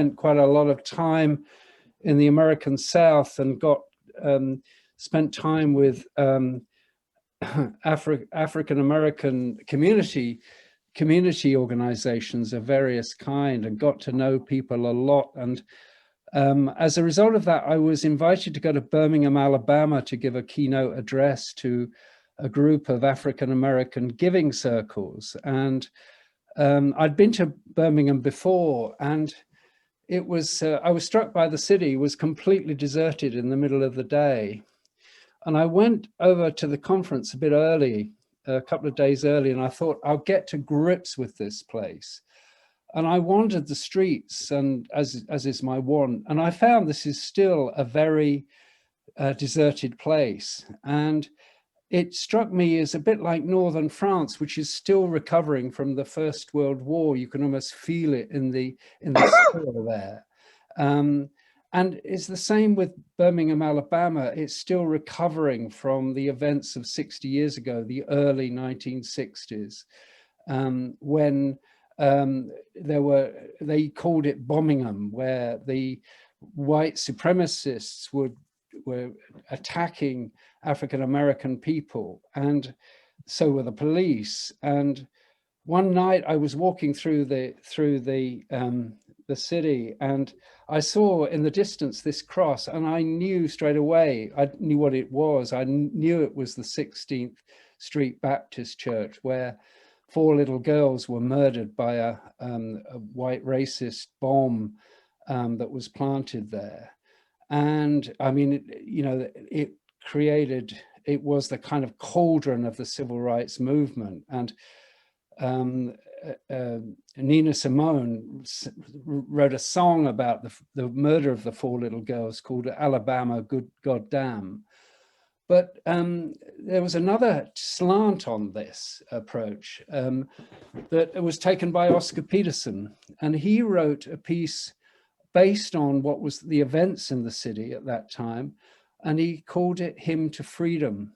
spent quite a lot of time in the American South and got spent time with African American community organizations of various kind, and got to know people a lot. And as a result of that, I was invited to go to Birmingham, Alabama to give a keynote address to a group of African American giving circles. And I'd been to Birmingham before, and it was, I was struck by the city was completely deserted in the middle of the day. And I went over to the conference a bit early, a couple of days early, and I thought, I'll get to grips with this place. And I wandered the streets, and as is my wont, and I found this is still a very deserted place. And it struck me as a bit like northern France, which is still recovering from the First World War. You can almost feel it in the soil there. And it's the same with Birmingham, Alabama. It's still recovering from the events of 60 years ago, the early 1960s, when they called it Bombingham, where the white supremacists were attacking African-American people, and so were the police. And one night I was walking through the city, and I saw in the distance this cross, and I knew straight away, I knew what it was. I knew it was the 16th Street Baptist Church, where 4 little girls were murdered by a white racist bomb that was planted there. And I mean, it was the kind of cauldron of the civil rights movement. And Nina Simone wrote a song about the murder of the 4 little girls called Alabama Good Goddamn. But there was another slant on this approach that was taken by Oscar Peterson, and he wrote a piece based on what was the events in the city at that time, and he called it Hymn to Freedom.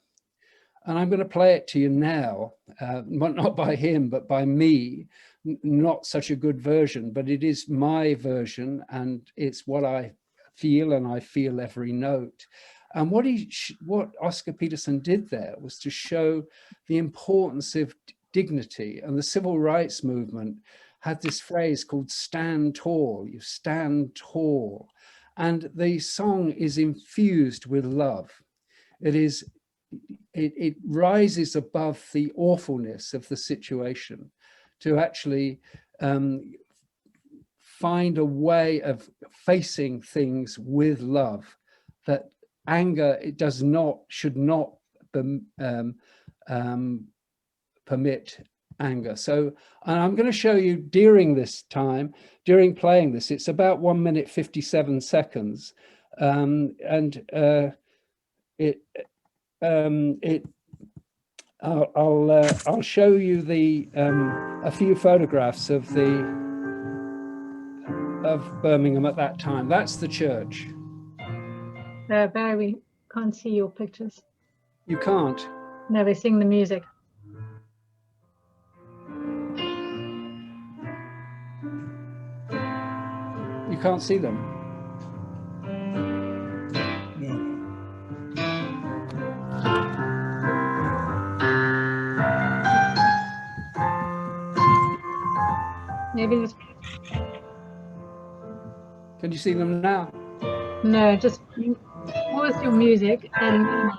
And I'm going to play it to you now, not by him, but by me. Not such a good version, but it is my version, and it's what I feel, and I feel every note. And what Oscar Peterson did there was to show the importance of dignity, and the civil rights movement had this phrase called stand tall, you stand tall. And the song is infused with love. It rises above the awfulness of the situation to actually find a way of facing things with love, that anger, should not permit anger. So, and I'm going to show you during playing this, it's about 1 minute 57 seconds. I'll show you a few photographs of Birmingham at that time. That's the church. Barry, we can't see your pictures. You can't? No, we're seeing the music. You can't see them? No. Maybe just... Can you see them now? No, just pause your music and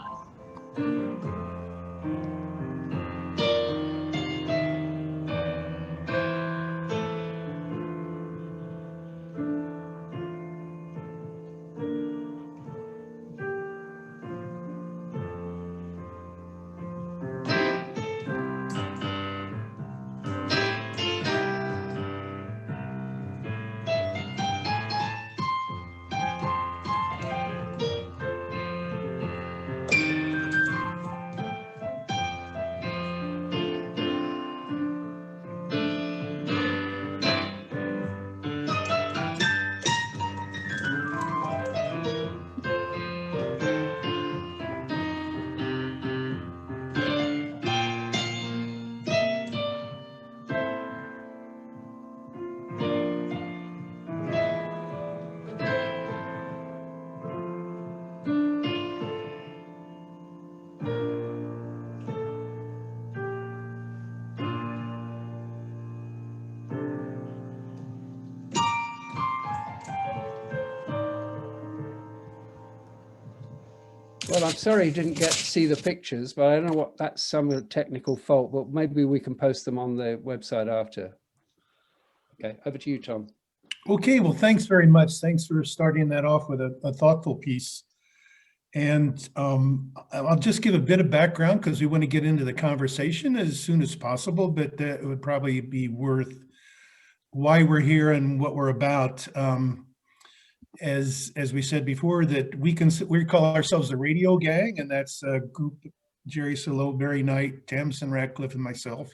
Well, I'm sorry you didn't get to see the pictures, but I don't know what, that's some technical fault, but maybe we can post them on the website after. Okay, over to you, Tom. Okay, well, thanks very much. Thanks for starting that off with a thoughtful piece. And I'll just give a bit of background because we want to get into the conversation as soon as possible, but it would probably be worth why we're here and what we're about. As we said before, that we call ourselves the Radio Gang, and that's a group, Jerry Salo, Barry Knight, Tamsin Ratcliffe, and myself.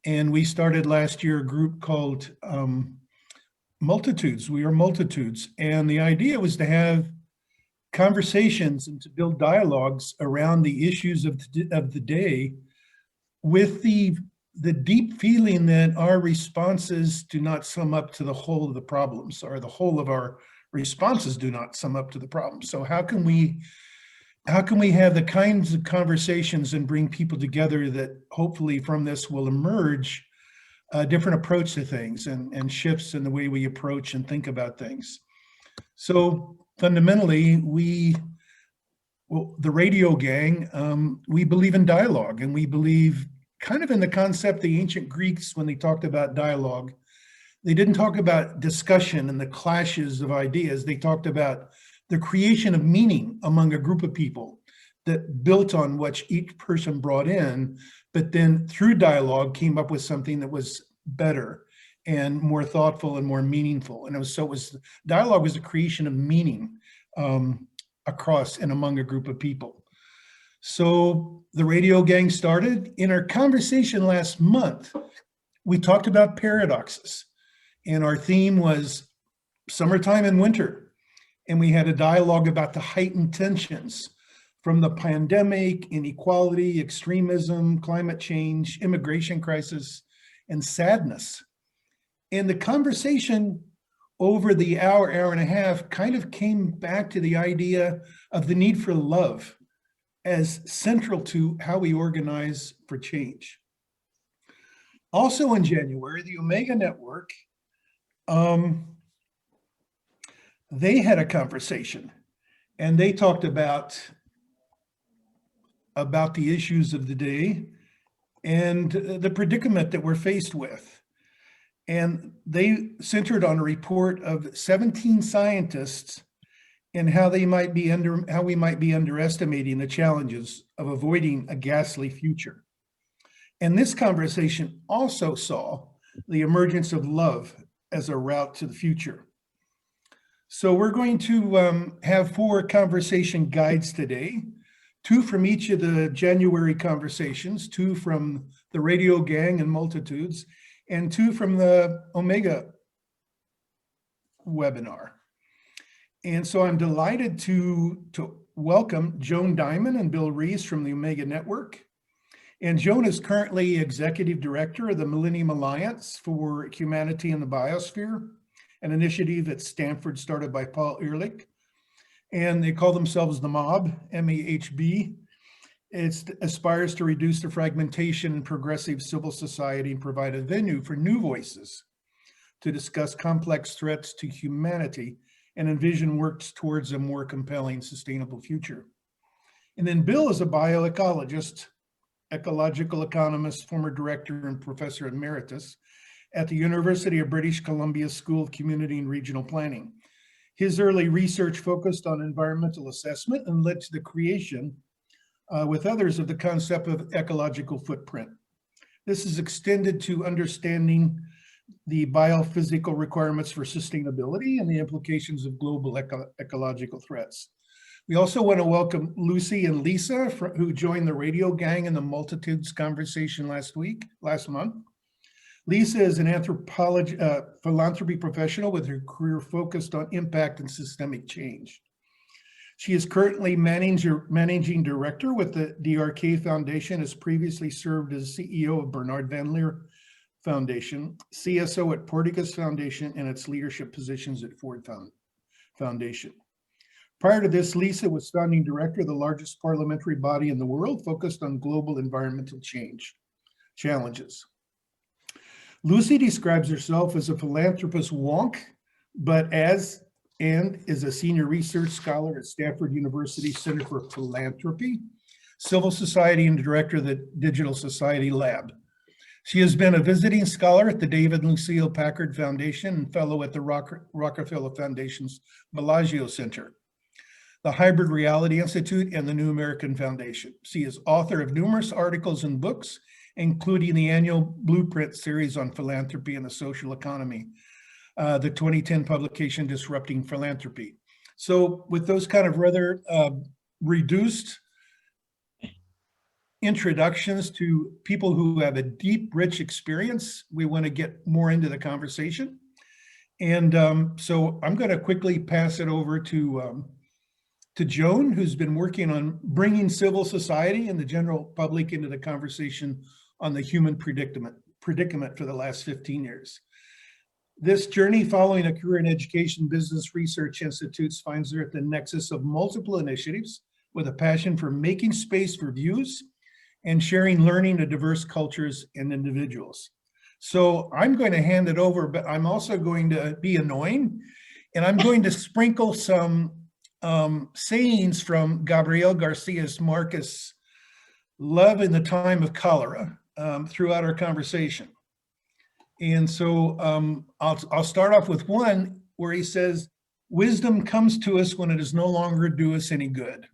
And we started last year a group called Multitudes. We are Multitudes. And the idea was to have conversations and to build dialogues around the issues of the day, with the deep feeling that our responses do not sum up to the whole of the problems, or the whole of our responses do not sum up to the problem. So how can we have the kinds of conversations and bring people together that hopefully from this will emerge a different approach to things and shifts in the way we approach and think about things. So fundamentally, the Radio Gang, we believe in dialogue, and we believe kind of in the concept the ancient Greeks, when they talked about dialogue, they didn't talk about discussion and the clashes of ideas. They talked about the creation of meaning among a group of people that built on what each person brought in, but then through dialogue came up with something that was better and more thoughtful and more meaningful. And dialogue was the creation of meaning across and among a group of people. So the Radio Gang started. In our conversation last month, we talked about paradoxes, and our theme was summertime and winter. And we had a dialogue about the heightened tensions from the pandemic, inequality, extremism, climate change, immigration crisis, and sadness. And the conversation over the hour and a half kind of came back to the idea of the need for love as central to how we organize for change. Also in January, the Omega Network, they had a conversation, and they talked about the issues of the day and the predicament that we're faced with. And they centered on a report of 17 scientists and how we might be underestimating the challenges of avoiding a ghastly future. And this conversation also saw the emergence of love as a route to the future. So we're going to have 4 conversation guides today, 2 from each of the January conversations, 2 from the Radio Gang and Multitudes, and 2 from the Omega webinar. And so I'm delighted to welcome Joan Diamond and Bill Rees from the Omega Network. And Joan is currently Executive Director of the Millennium Alliance for Humanity and the Biosphere, an initiative at Stanford started by Paul Ehrlich. And they call themselves the MOB, M-A-H-B. It aspires to reduce the fragmentation in progressive civil society and provide a venue for new voices to discuss complex threats to humanity and envision works towards a more compelling, sustainable future. And then Bill is a bioecologist, ecological economist, former director and professor emeritus at the University of British Columbia School of Community and Regional Planning. His early research focused on environmental assessment and led to the creation with others of the concept of ecological footprint. This is extended to understanding the biophysical requirements for sustainability and the implications of global ecological threats. We also want to welcome Lucy and Lisa, who joined the Radio Gang in the Multitudes conversation last month. Lisa is an philanthropy professional with her career focused on impact and systemic change. She is currently managing director with the DRK Foundation, has previously served as CEO of Bernard Van Leer Foundation, CSO at Porteous Foundation, and its leadership positions at Ford Foundation. Prior to this, Lisa was founding director of the largest parliamentary body in the world focused on global environmental challenges. Lucy describes herself as a philanthropist wonk, but as and is a senior research scholar at Stanford University Center for Philanthropy, Civil Society, and director of the Digital Society Lab. She has been a visiting scholar at the David and Lucille Packard Foundation and fellow at the Rockefeller Foundation's Bellagio Center, the Hybrid Reality Institute, and the New American Foundation. She is author of numerous articles and books, including the annual Blueprint series on philanthropy and the social economy, the 2010 publication Disrupting Philanthropy. So with those kind of rather reduced introductions to people who have a deep, rich experience, we want to get more into the conversation. And so I'm going to quickly pass it over to Joan, who's been working on bringing civil society and the general public into the conversation on the human predicament for the last 15 years. This journey, following a career in education, business research institutes, finds her at the nexus of multiple initiatives with a passion for making space for views and sharing learning to diverse cultures and individuals. So I'm going to hand it over, but I'm also going to be annoying, and I'm going to sprinkle some sayings from Gabriel Garcia Marquez' Love in the Time of Cholera throughout our conversation. And so I'll start off with one where he says, wisdom comes to us when it is no longer do us any good.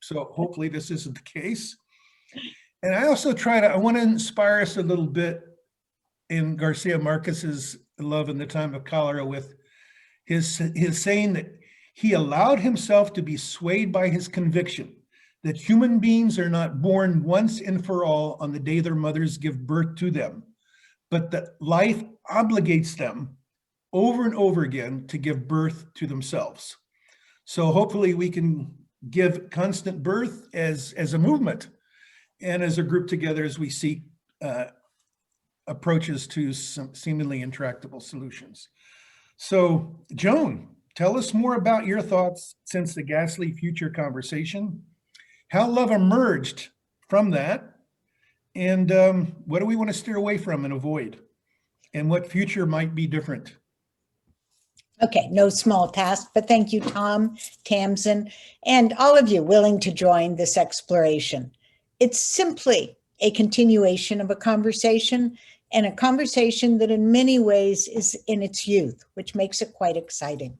So hopefully this isn't the case. And I also I want to inspire us a little bit in Garcia Marquez's Love in the Time of Cholera with his saying that he allowed himself to be swayed by his conviction that human beings are not born once and for all on the day their mothers give birth to them, but that life obligates them over and over again to give birth to themselves. So hopefully we can give constant birth as a movement and as a group together as we seek approaches to some seemingly intractable solutions. So Joan, tell us more about your thoughts since the Ghastly Future conversation, how love emerged from that, and what do we want to steer away from and avoid, and what future might be different? Okay, no small task, but thank you, Tom, Tamsin, and all of you willing to join this exploration. It's simply a continuation of a conversation, and a conversation that in many ways is in its youth, which makes it quite exciting.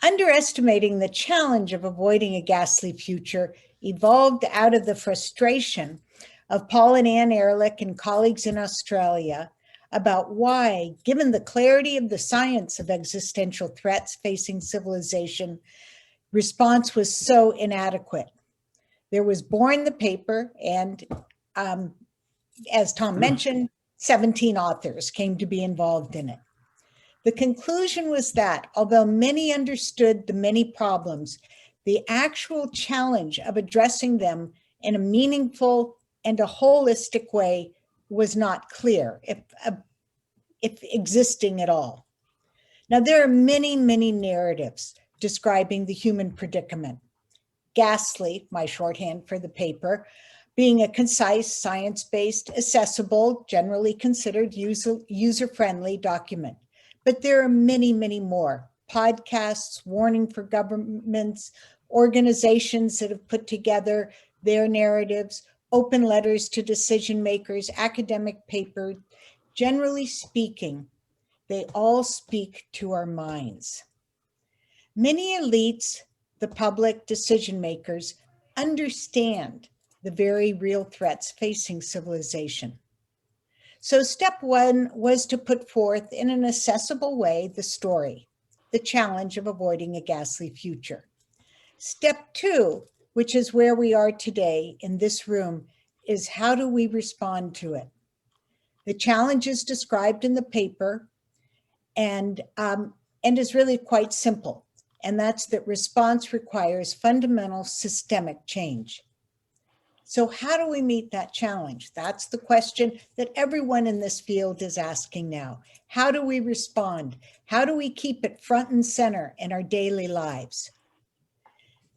Underestimating the challenge of avoiding a ghastly future evolved out of the frustration of Paul and Ann Ehrlich and colleagues in Australia about why, given the clarity of the science of existential threats facing civilization, response was so inadequate. There was born the paper, and as Tom mentioned, 17 authors came to be involved in it. The conclusion was that, although many understood the many problems, the actual challenge of addressing them in a meaningful and a holistic way was not clear, if existing at all. Now, there are many, many narratives describing the human predicament. Ghastly, my shorthand for the paper, being a concise, science-based, accessible, generally considered user-friendly document. But there are many, many more. Podcasts, warning for governments, organizations that have put together their narratives, open letters to decision makers, academic papers. Generally speaking, they all speak to our minds. Many elites, the public, decision makers, understand the very real threats facing civilization. So step one was to put forth in an accessible way the story, the challenge of avoiding a ghastly future. Step two, which is where we are today in this room, is how do we respond to it? The challenge is described in the paper and is really quite simple. And that's that response requires fundamental systemic change. So how do we meet that challenge? That's the question that everyone in this field is asking now. How do we respond? How do we keep it front and center in our daily lives?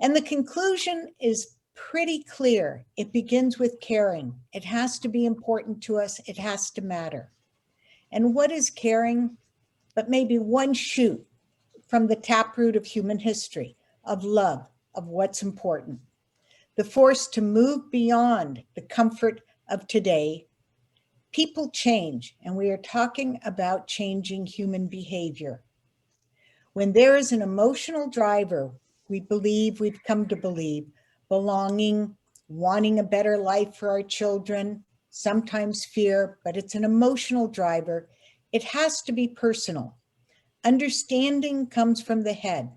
And the conclusion is pretty clear. It begins with caring. It has to be important to us. It has to matter. And what is caring? But maybe one shoot from the taproot of human history, of love, of what's important. The force to move beyond the comfort of today. People change, and we are talking about changing human behavior. When there is an emotional driver, we've come to believe, belonging, wanting a better life for our children, sometimes fear, but it's an emotional driver. It has to be personal. Understanding comes from the head,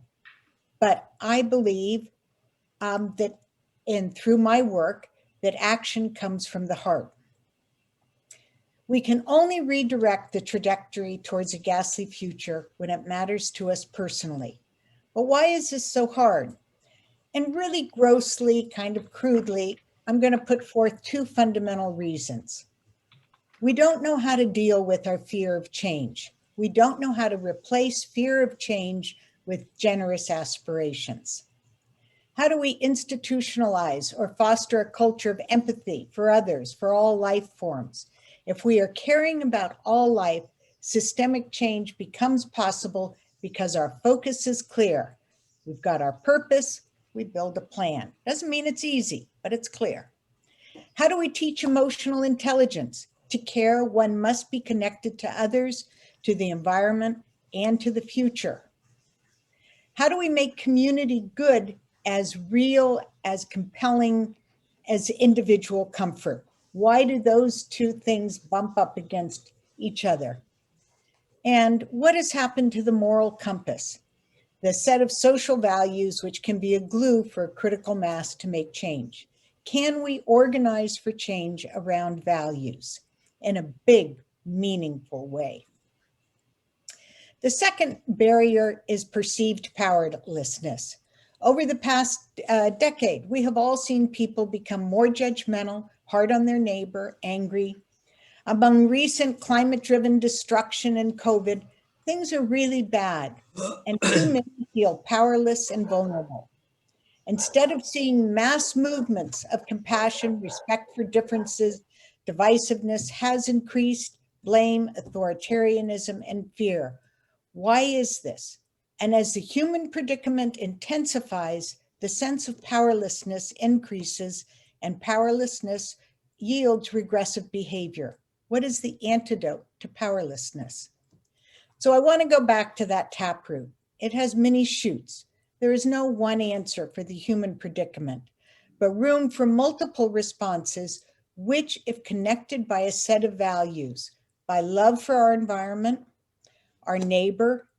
but I believe that, and through my work, that action comes from the heart. We can only redirect the trajectory towards a ghastly future when it matters to us personally. But why is this so hard? And really grossly, kind of crudely, I'm going to put forth two fundamental reasons. We don't know how to deal with our fear of change. We don't know how to replace fear of change with generous aspirations. How do we institutionalize or foster a culture of empathy for others, for all life forms? If we are caring about all life, systemic change becomes possible because our focus is clear. We've got our purpose, we build a plan. Doesn't mean it's easy, but it's clear. How do we teach emotional intelligence? To care, one must be connected to others, to the environment, and to the future. How do we make community good as real, as compelling as individual comfort? Why do those two things bump up against each other? And what has happened to the moral compass, the set of social values which can be a glue for a critical mass to make change? Can we organize for change around values in a big, meaningful way? The second barrier is perceived powerlessness. Over the past decade, we have all seen people become more judgmental, hard on their neighbor, angry. Among recent climate-driven destruction and COVID, things are really bad, and too many feel powerless and vulnerable. Instead of seeing mass movements of compassion, respect for differences, divisiveness has increased, blame, authoritarianism, and fear. Why is this? And as the human predicament intensifies, the sense of powerlessness increases, and powerlessness yields regressive behavior. What is the antidote to powerlessness? So I want to go back to that taproot. It has many shoots. There is no one answer for the human predicament, but room for multiple responses, which, if connected by a set of values, by love for our environment, our neighbor,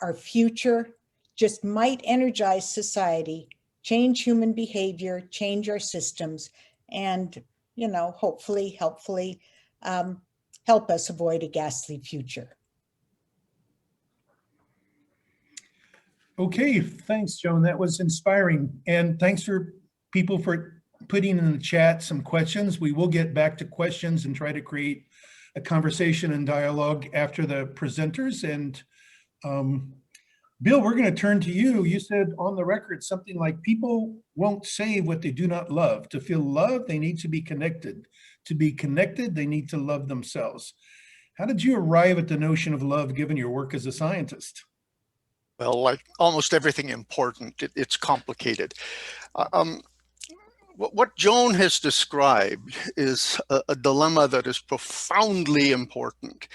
our future, just might energize society, change human behavior, change our systems, and, hopefully, helpfully help us avoid a ghastly future. Okay, thanks, Joan. That was inspiring. And thanks for people for putting in the chat some questions. We will get back to questions and try to create a conversation and dialogue after the presenters. And Bill, we're going to turn to you. You said on the record something like, people won't save what they do not love. To feel love, they need to be connected. To be connected, they need to love themselves. How did you arrive at the notion of love given your work as a scientist? Well, like almost everything important, it's complicated. What Joan has described is a dilemma that is profoundly important.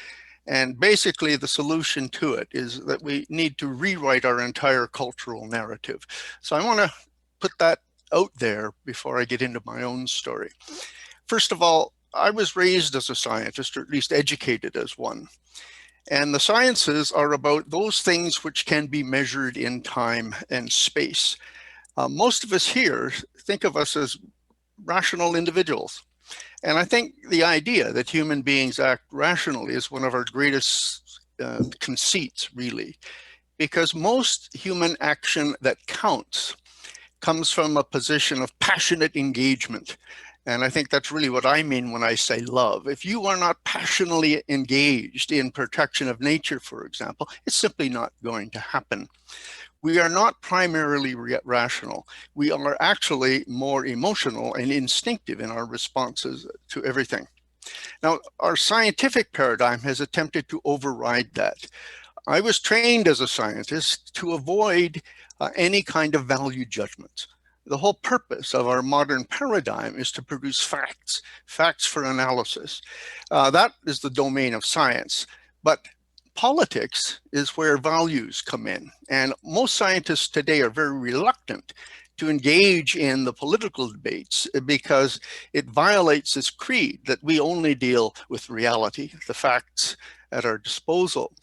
And basically the solution to it is that we need to rewrite our entire cultural narrative. So I want to put that out there before I get into my own story. First of all, I was raised as a scientist, or at least educated as one. And the sciences are about those things which can be measured in time and space. Most of us here think of us as rational individuals. And I think the idea that human beings act rationally is one of our greatest conceits, really, because most human action that counts comes from a position of passionate engagement. And I think that's really what I mean when I say love. If you are not passionately engaged in protection of nature, for example, it's simply not going to happen. We are not primarily rational. We are actually more emotional and instinctive in our responses to everything. Now, our scientific paradigm has attempted to override that. I was trained as a scientist to avoid any kind of value judgments. The whole purpose of our modern paradigm is to produce facts, facts for analysis. That is the domain of science. But politics is where values come in. And most scientists today are very reluctant to engage in the political debates because it violates this creed that we only deal with reality, the facts at our disposal.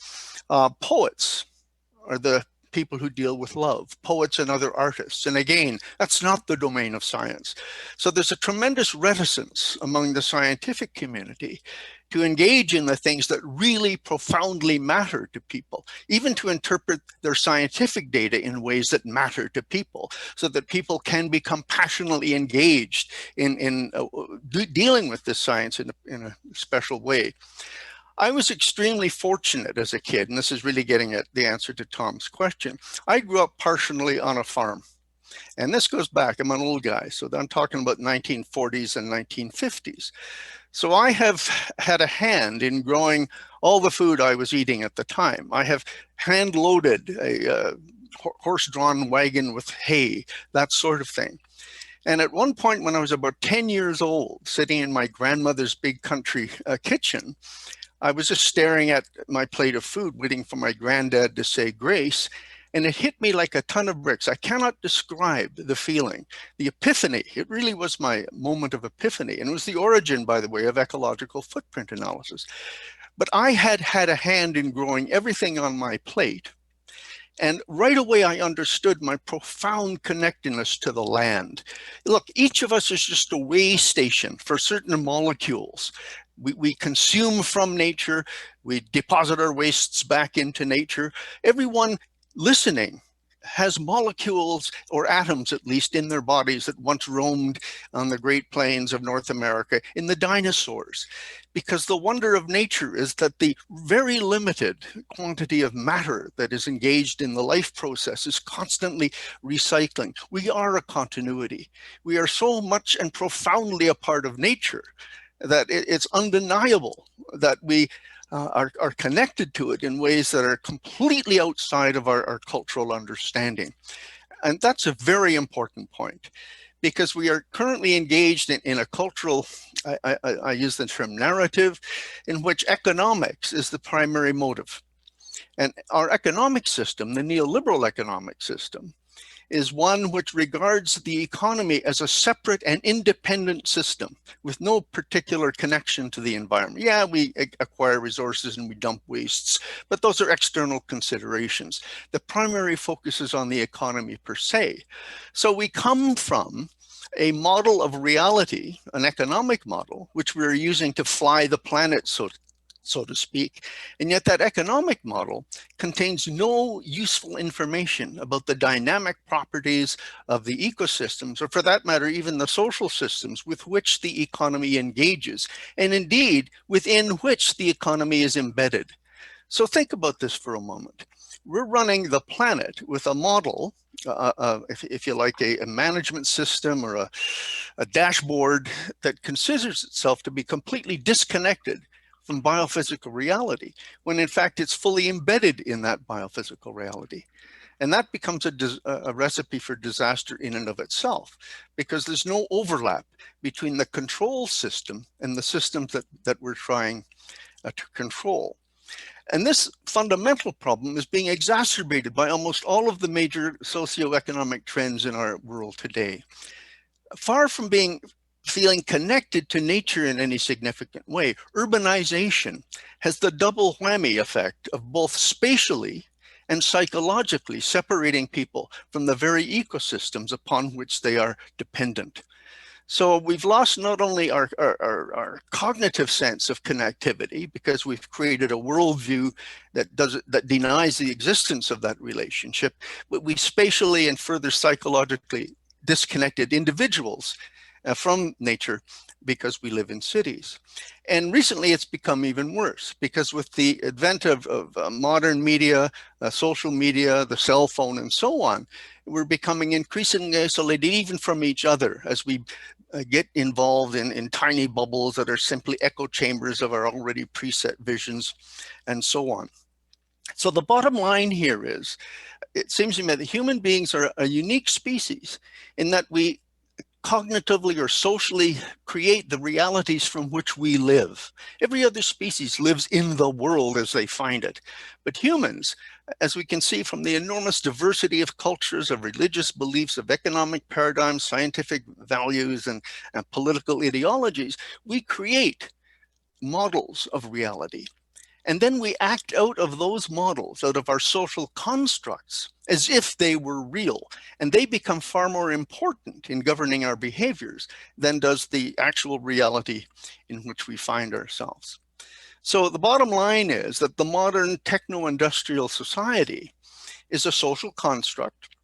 Poets are the people who deal with love, poets and other artists. And again, that's not the domain of science. So there's a tremendous reticence among the scientific community to engage in the things that really profoundly matter to people, even to interpret their scientific data in ways that matter to people, so that people can become passionately engaged in dealing with this science in a special way. I was extremely fortunate as a kid, and this is really getting at the answer to Tom's question. I grew up partially on a farm. And this goes back, I'm an old guy, so I'm talking about 1940s and 1950s. So I have had a hand in growing all the food I was eating at the time. I have hand-loaded a horse-drawn wagon with hay, that sort of thing. And at one point when I was about 10 years old, sitting in my grandmother's big country kitchen, I was just staring at my plate of food, waiting for my granddad to say grace, and it hit me like a ton of bricks. I cannot describe the feeling, the epiphany. It really was my moment of epiphany, and it was the origin, by the way, of ecological footprint analysis. But I had had a hand in growing everything on my plate, and right away I understood my profound connectedness to the land. Look, each of us is just a way station for certain molecules. We consume from nature, we deposit our wastes back into nature. Everyone listening has molecules, or atoms at least, in their bodies that once roamed on the Great Plains of North America, in the dinosaurs. Because the wonder of nature is that the very limited quantity of matter that is engaged in the life process is constantly recycling. We are a continuity. We are so much and profoundly a part of nature that it's undeniable that we are connected to it in ways that are completely outside of our cultural understanding. And that's a very important point, because we are currently engaged in a cultural, I use the term narrative, in which economics is the primary motive. And our economic system, the neoliberal economic system, is one which regards the economy as a separate and independent system with no particular connection to the environment. Yeah, we acquire resources and we dump wastes, but those are external considerations. The primary focus is on the economy per se. So we come from a model of reality, an economic model, which we're using to fly the planet, so to speak. And yet that economic model contains no useful information about the dynamic properties of the ecosystems, or for that matter, even the social systems with which the economy engages, and indeed within which the economy is embedded. So think about this for a moment. We're running the planet with a model, if you like, a management system or a dashboard that considers itself to be completely disconnected from biophysical reality, when in fact it's fully embedded in that biophysical reality. And that becomes a recipe for disaster in and of itself, because there's no overlap between the control system and the systems that we're trying to control. And this fundamental problem is being exacerbated by almost all of the major socioeconomic trends in our world today. Far from feeling connected to nature in any significant way, urbanization has the double whammy effect of both spatially and psychologically separating people from the very ecosystems upon which they are dependent. So we've lost not only our cognitive sense of connectivity, because we've created a worldview that denies the existence of that relationship, but we spatially and further psychologically disconnected individuals from nature because we live in cities. And recently it's become even worse, because with the advent of modern media, social media, the cell phone and so on, we're becoming increasingly isolated even from each other as we get involved in tiny bubbles that are simply echo chambers of our already preset visions and so on. So the bottom line here is, it seems to me that human beings are a unique species in that we cognitively or socially create the realities from which we live. Every other species lives in the world as they find it. But humans, as we can see from the enormous diversity of cultures, of religious beliefs, of economic paradigms, scientific values, and political ideologies, we create models of reality. And then we act out of those models, out of our social constructs, as if they were real. And they become far more important in governing our behaviors than does the actual reality in which we find ourselves. So the bottom line is that the modern techno-industrial society is a social construct.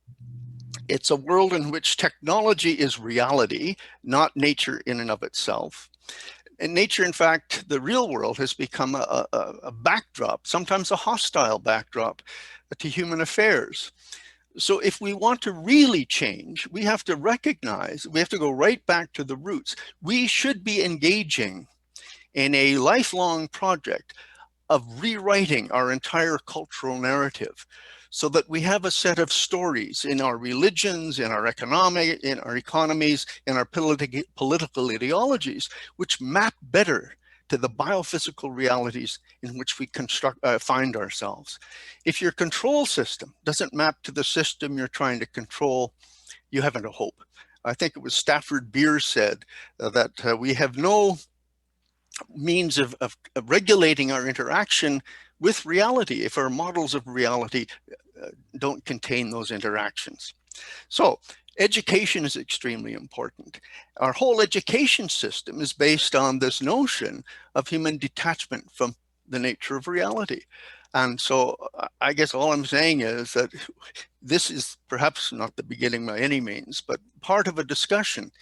It's a world in which technology is reality, not nature in and of itself. In nature, in fact, the real world has become a backdrop, sometimes a hostile backdrop to human affairs. So if we want to really change, we have to recognize, we have to go right back to the roots. We should be engaging in a lifelong project of rewriting our entire cultural narrative, so that we have a set of stories in our religions, in our economic, in our economies, in our political ideologies, which map better to the biophysical realities in which we find ourselves. If your control system doesn't map to the system you're trying to control, you haven't a hope. I think it was Stafford Beer said that we have no means of regulating our interaction with reality if our models of reality don't contain those interactions. So education is extremely important. Our whole education system is based on this notion of human detachment from the nature of reality. And so I guess all I'm saying is that this is perhaps not the beginning by any means, but part of a discussion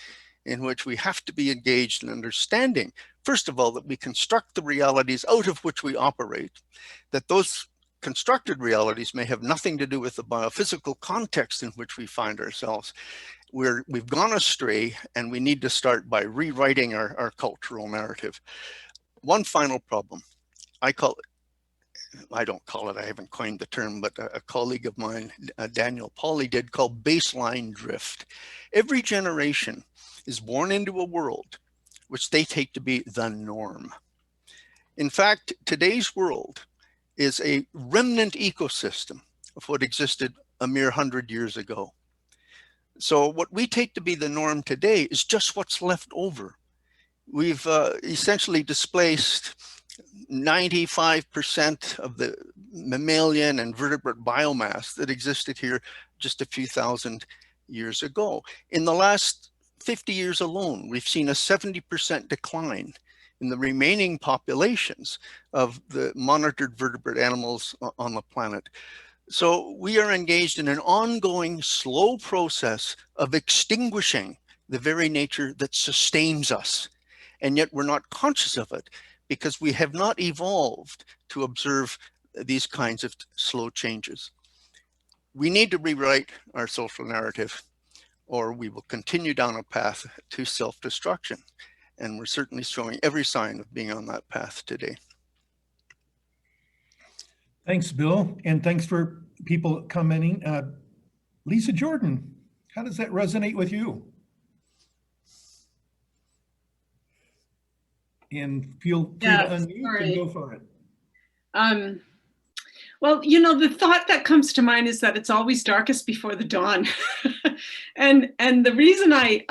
in which we have to be engaged in understanding, first of all, that we construct the realities out of which we operate, that those constructed realities may have nothing to do with the biophysical context in which we find ourselves. We've gone astray, and we need to start by rewriting our cultural narrative. One final problem, I don't call it, I haven't coined the term, but a colleague of mine, Daniel Pauly, did, called baseline drift. Every generation is born into a world which they take to be the norm. In fact, today's world is a remnant ecosystem of what existed a mere 100 years ago. So what we take to be the norm today is just what's left over. We've essentially displaced 95% of the mammalian and vertebrate biomass that existed here just a few thousand years ago. In the last 50 years alone, we've seen a 70% decline in the remaining populations of the monitored vertebrate animals on the planet. So we are engaged in an ongoing slow process of extinguishing the very nature that sustains us. And yet we're not conscious of it because we have not evolved to observe these kinds of slow changes. We need to rewrite our social narrative, or we will continue down a path to self-destruction. And we're certainly showing every sign of being on that path today. Thanks, Bill. And thanks for people commenting. Lisa Jordan, how does that resonate with you? And feel free to unmute and go for it. Well, you know, the thought that comes to mind is that it's always darkest before the dawn. and the reason I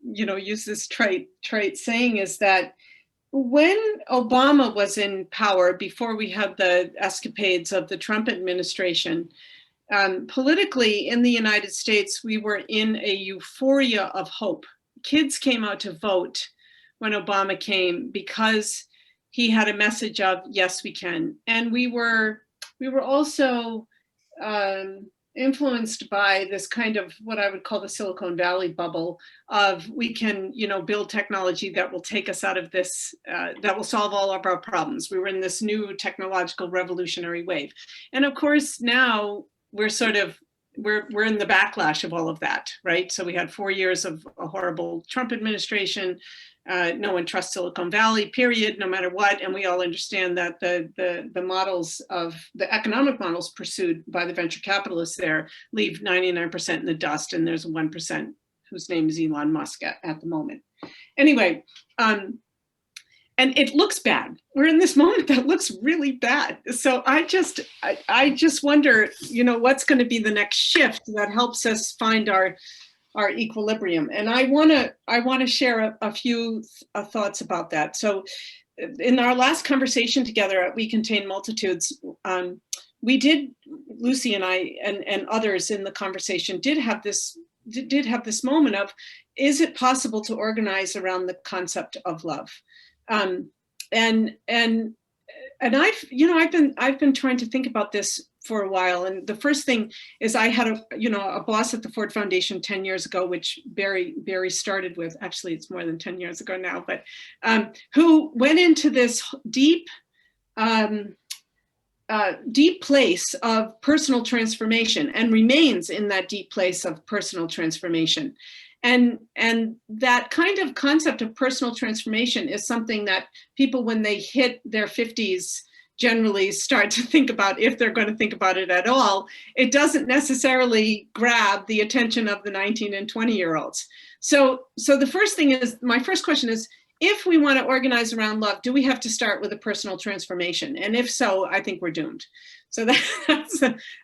use this trait saying is that when Obama was in power, before we had the escapades of the Trump administration, politically in the United States, we were in a euphoria of hope. Kids came out to vote when Obama came because he had a message of, yes, we can. And we were also influenced by this kind of what I would call the Silicon Valley bubble of we can, build technology that will take us out of this, that will solve all of our problems. We were in this new technological revolutionary wave. And of course, now we're in the backlash of all of that, right? So we had 4 years of a horrible Trump administration. no one trusts Silicon Valley, period, no matter what. And we all understand that the models of the economic models pursued by the venture capitalists there leave 99% in the dust, and there's 1% whose name is Elon Musk at the moment. Anyway, and it looks bad. We're in this moment that looks really bad. So I just wonder, you know, what's going to be the next shift that helps us find our equilibrium. And I want to share a few thoughts about that. So in our last conversation together at We Contain Multitudes, we did, Lucy and I and others in the conversation did have this moment of, is it possible to organize around the concept of love? And I've been trying to think about this for a while. And the first thing is, I had a boss at the Ford Foundation 10 years ago, which Barry started with. Actually, it's more than 10 years ago now, but who went into this deep place of personal transformation and remains in that deep place of personal transformation. And that kind of concept of personal transformation is something that people, when they hit their 50s, generally start to think about, if they're going to think about it at all. It doesn't necessarily grab the attention of the 19 and 20-year-olds. So the first thing is, my first question is, if we want to organize around love, do we have to start with a personal transformation? And if so, I think we're doomed. So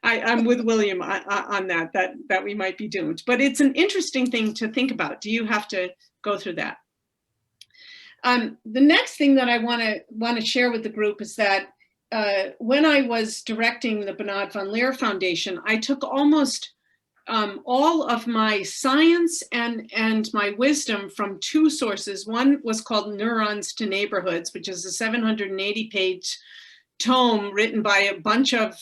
I'm with William on that we might be doomed. But it's an interesting thing to think about. Do you have to go through that? The next thing that I want to share with the group is that when I was directing the Bernard von Leer Foundation, I took almost all of my science and my wisdom from two sources. One was called Neurons to Neighborhoods, which is a 780-page tome written by a bunch of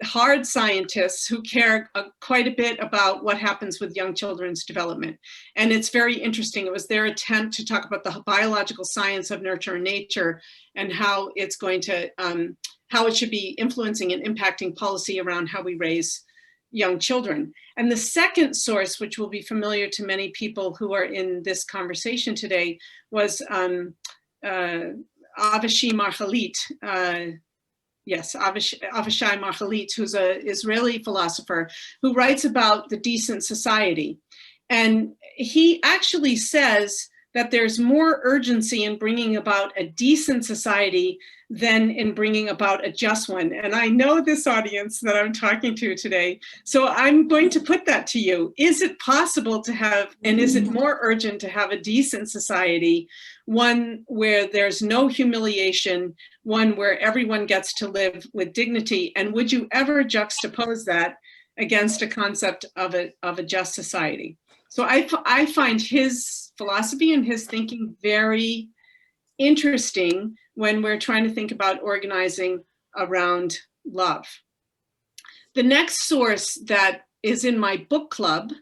hard scientists who care quite a bit about what happens with young children's development. And it's very interesting. It was their attempt to talk about the biological science of nurture and nature, and how it's going to, how it should be influencing and impacting policy around how we raise young children. And the second source, which will be familiar to many people who are in this conversation today, was Avishai Margalit, Avishai Margalit, who's an Israeli philosopher who writes about the decent society. And he actually says that there's more urgency in bringing about a decent society than in bringing about a just one. And I know this audience that I'm talking to today, so I'm going to put that to you. Is it possible to have, and is it more urgent to have a decent society, one where there's no humiliation, one where everyone gets to live with dignity? And would you ever juxtapose that against a concept of a just society? So I find his philosophy and his thinking very interesting when we're trying to think about organizing around love. The next source that is in my book club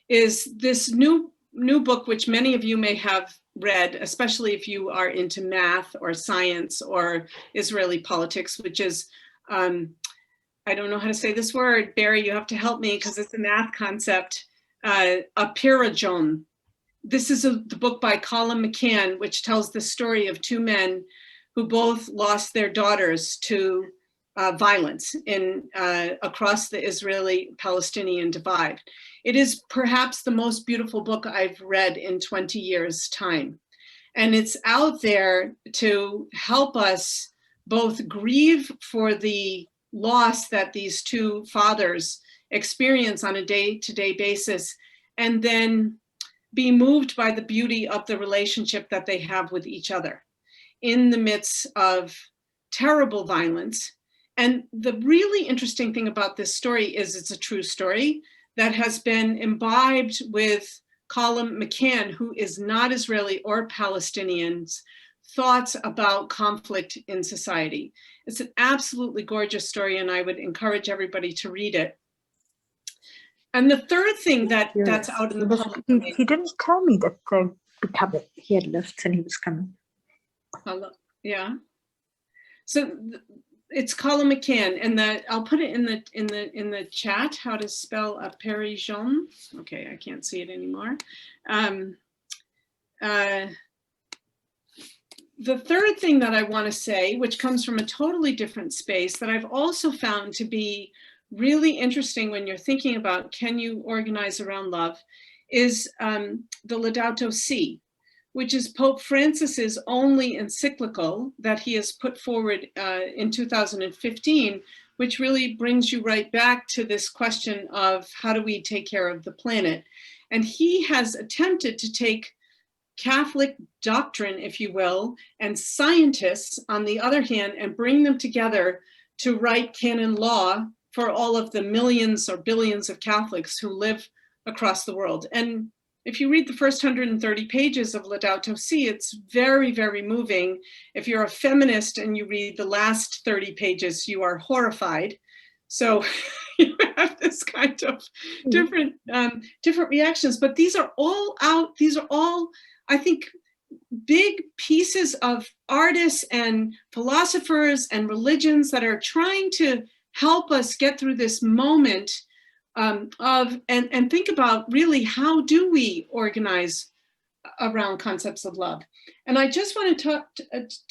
is this new book, which many of you may have read, especially if you are into math or science or Israeli politics, which is, I don't know how to say this word. Barry, you have to help me because it's a math concept. A Pirajon. This is the book by Colin McCann, which tells the story of two men who both lost their daughters to violence across the Israeli-Palestinian divide. It is perhaps the most beautiful book I've read in 20 years' time. And it's out there to help us both grieve for the loss that these two fathers experience on a day-to-day basis, and then be moved by the beauty of the relationship that they have with each other in the midst of terrible violence. And the really interesting thing about this story is it's a true story that has been imbibed with Colin McCann, who is not Israeli or Palestinian's thoughts about conflict in society. It's an absolutely gorgeous story, and I would encourage everybody to read it. And the third thing that's out in the public domain. He didn't tell me that he had left and he was coming. Yeah. So it's Colin McCann, and I'll put it in the chat how to spell a Parijon. Okay, I can't see it anymore. The third thing that I want to say, which comes from a totally different space that I've also found to be really interesting when you're thinking about can you organize around love, is the Laudato Si, which is Pope Francis's only encyclical that he has put forward in 2015, which really brings you right back to this question of how do we take care of the planet? And he has attempted to take Catholic doctrine, if you will, and scientists on the other hand, and bring them together to write canon law for all of the millions or billions of Catholics who live across the world. And if you read the first 130 pages of Laudato Si, it's very, very moving. If you're a feminist and you read the last 30 pages, you are horrified. So you have this kind of different reactions, but these are all I think, big pieces of artists and philosophers and religions that are trying to help us get through this moment and think about really how do we organize around concepts of love. And I just want to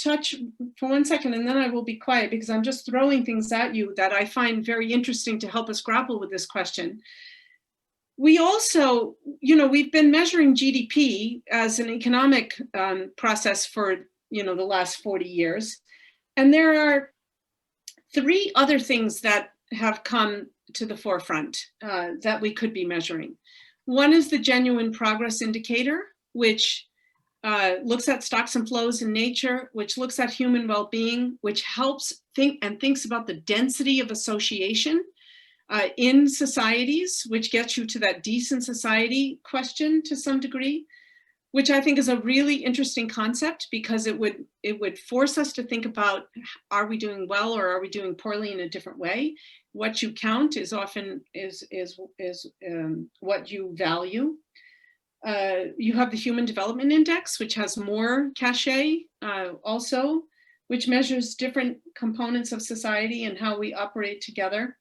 touch for 1 second, and then I will be quiet because I'm just throwing things at you that I find very interesting to help us grapple with this question. We also, we've been measuring GDP as an economic process for, the last 40 years. And there are 3 other things that have come to the forefront that we could be measuring. One is the genuine progress indicator, which looks at stocks and flows in nature, which looks at human well-being, which helps thinks about the density of association in societies, which gets you to that decent society question to some degree, which I think is a really interesting concept because it would force us to think about, are we doing well or are we doing poorly in a different way? What you count is often what you value. You have the Human Development Index, which has more cachet also, which measures different components of society and how we operate together.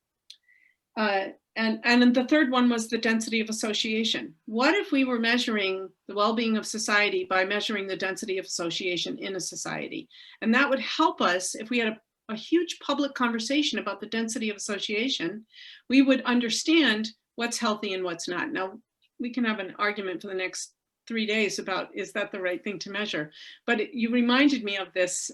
And the third one was the density of association. What if we were measuring the well-being of society by measuring the density of association in a society? And that would help us if we had a huge public conversation about the density of association. We would understand what's healthy and what's not. Now, we can have an argument for the next 3 days about, is that the right thing to measure? But you reminded me of this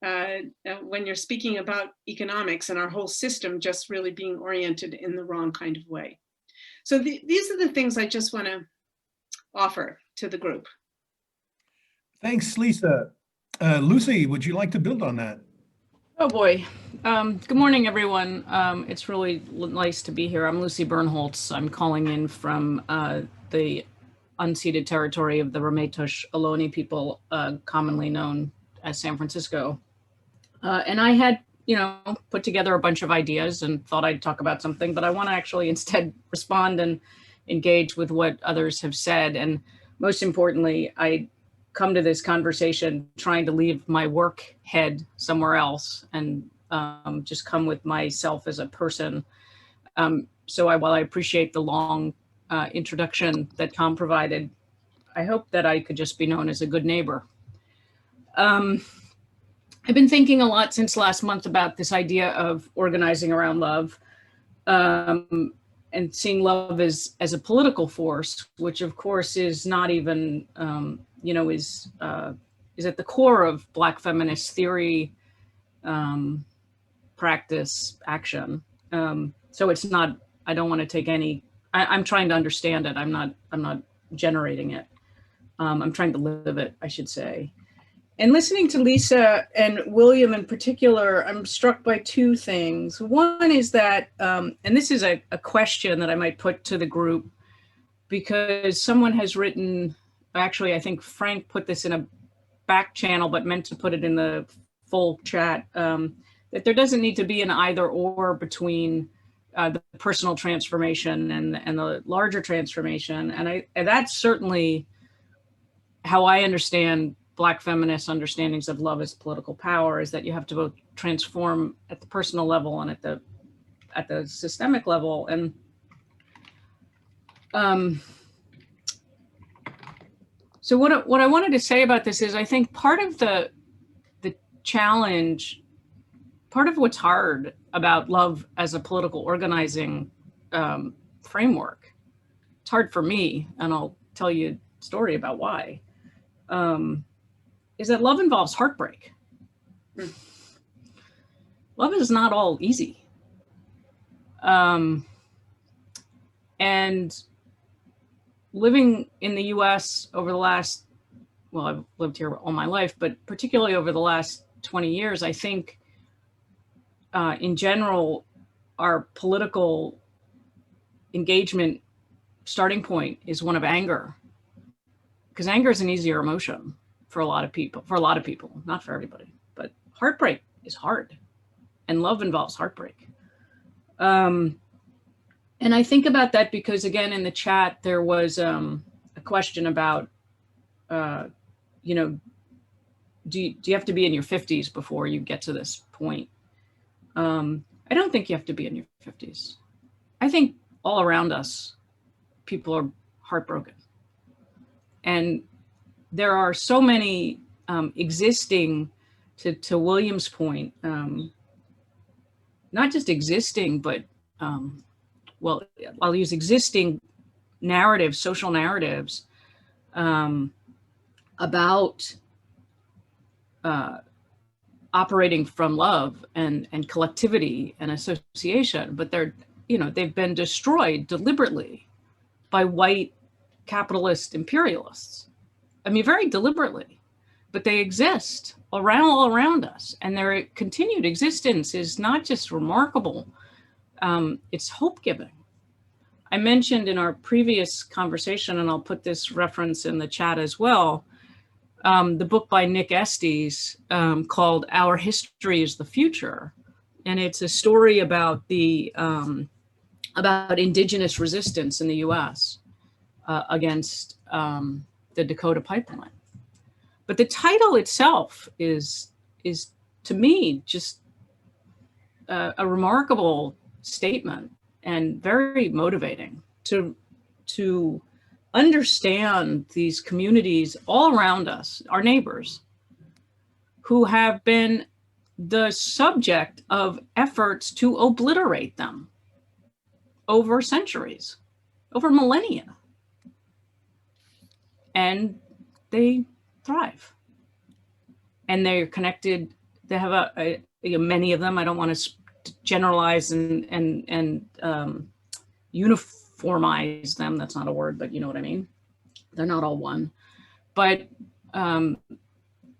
when you're speaking about economics and our whole system just really being oriented in the wrong kind of way. So these are the things I just want to offer to the group. Thanks, Lisa. Lucy, would you like to build on that? Oh boy. Good morning, everyone. It's really nice to be here. I'm Lucy Bernholz. I'm calling in from the unceded territory of the Ramaytush Ohlone people, commonly known as San Francisco. And I had, put together a bunch of ideas and thought I'd talk about something, but I want to actually instead respond and engage with what others have said. And most importantly, I come to this conversation trying to leave my work head somewhere else and just come with myself as a person. So while I appreciate the long introduction that Tom provided, I hope that I could just be known as a good neighbor. I've been thinking a lot since last month about this idea of organizing around love and seeing love as a political force, which of course is not even, is at the core of Black feminist theory, practice, action. So it's not, I don't want to take any, I'm trying to understand it. I'm not generating it. I'm trying to live it, I should say. And listening to Lisa and William in particular, I'm struck by 2 things. One is that, and this is a question that I might put to the group, because someone has written, actually, I think Frank put this in a back channel, but meant to put it in the full chat, that there doesn't need to be an either or between the personal transformation and the larger transformation. And that's certainly how I understand Black feminist understandings of love as political power, is that you have to both transform at the personal level and at the systemic level. And So what I wanted to say about this is I think part of the challenge, part of what's hard about love as a political organizing framework, it's hard for me, and I'll tell you a story about why, is that love involves heartbreak. Love is not all easy. And living in the US over the last, well, I've lived here all my life, but particularly over the last 20 years, I think in general, our political engagement starting point is one of anger, because anger is an easier emotion for a lot of people, not for everybody, but heartbreak is hard, and love involves heartbreak. And I think about that because, again, in the chat, there was a question about, you know, do you have to be in your 50s before you get to this point? I don't think you have to be in your 50s. I think all around us, people are heartbroken. And there are so many existing, to William's point, not just existing, but well, I'll use existing narratives, social narratives about operating from love and collectivity and association, but they're, you know, they've been destroyed deliberately by white capitalist imperialists. I mean, very deliberately, but they exist all around us, and their continued existence is not just remarkable, it's hope-giving. I mentioned in our previous conversation, and I'll put this reference in the chat as well, the book by Nick Estes called Our History is the Future. And it's a story about the about indigenous resistance in the US against the Dakota pipeline. But the title itself is to me just a remarkable statement and very motivating to understand these communities all around us, our neighbors, who have been the subject of efforts to obliterate them over centuries, over millennia. And they thrive. And they're connected. They have many of them, I don't want to generalize and uniformize them. That's not a word, but you know what I mean. They're not all one, but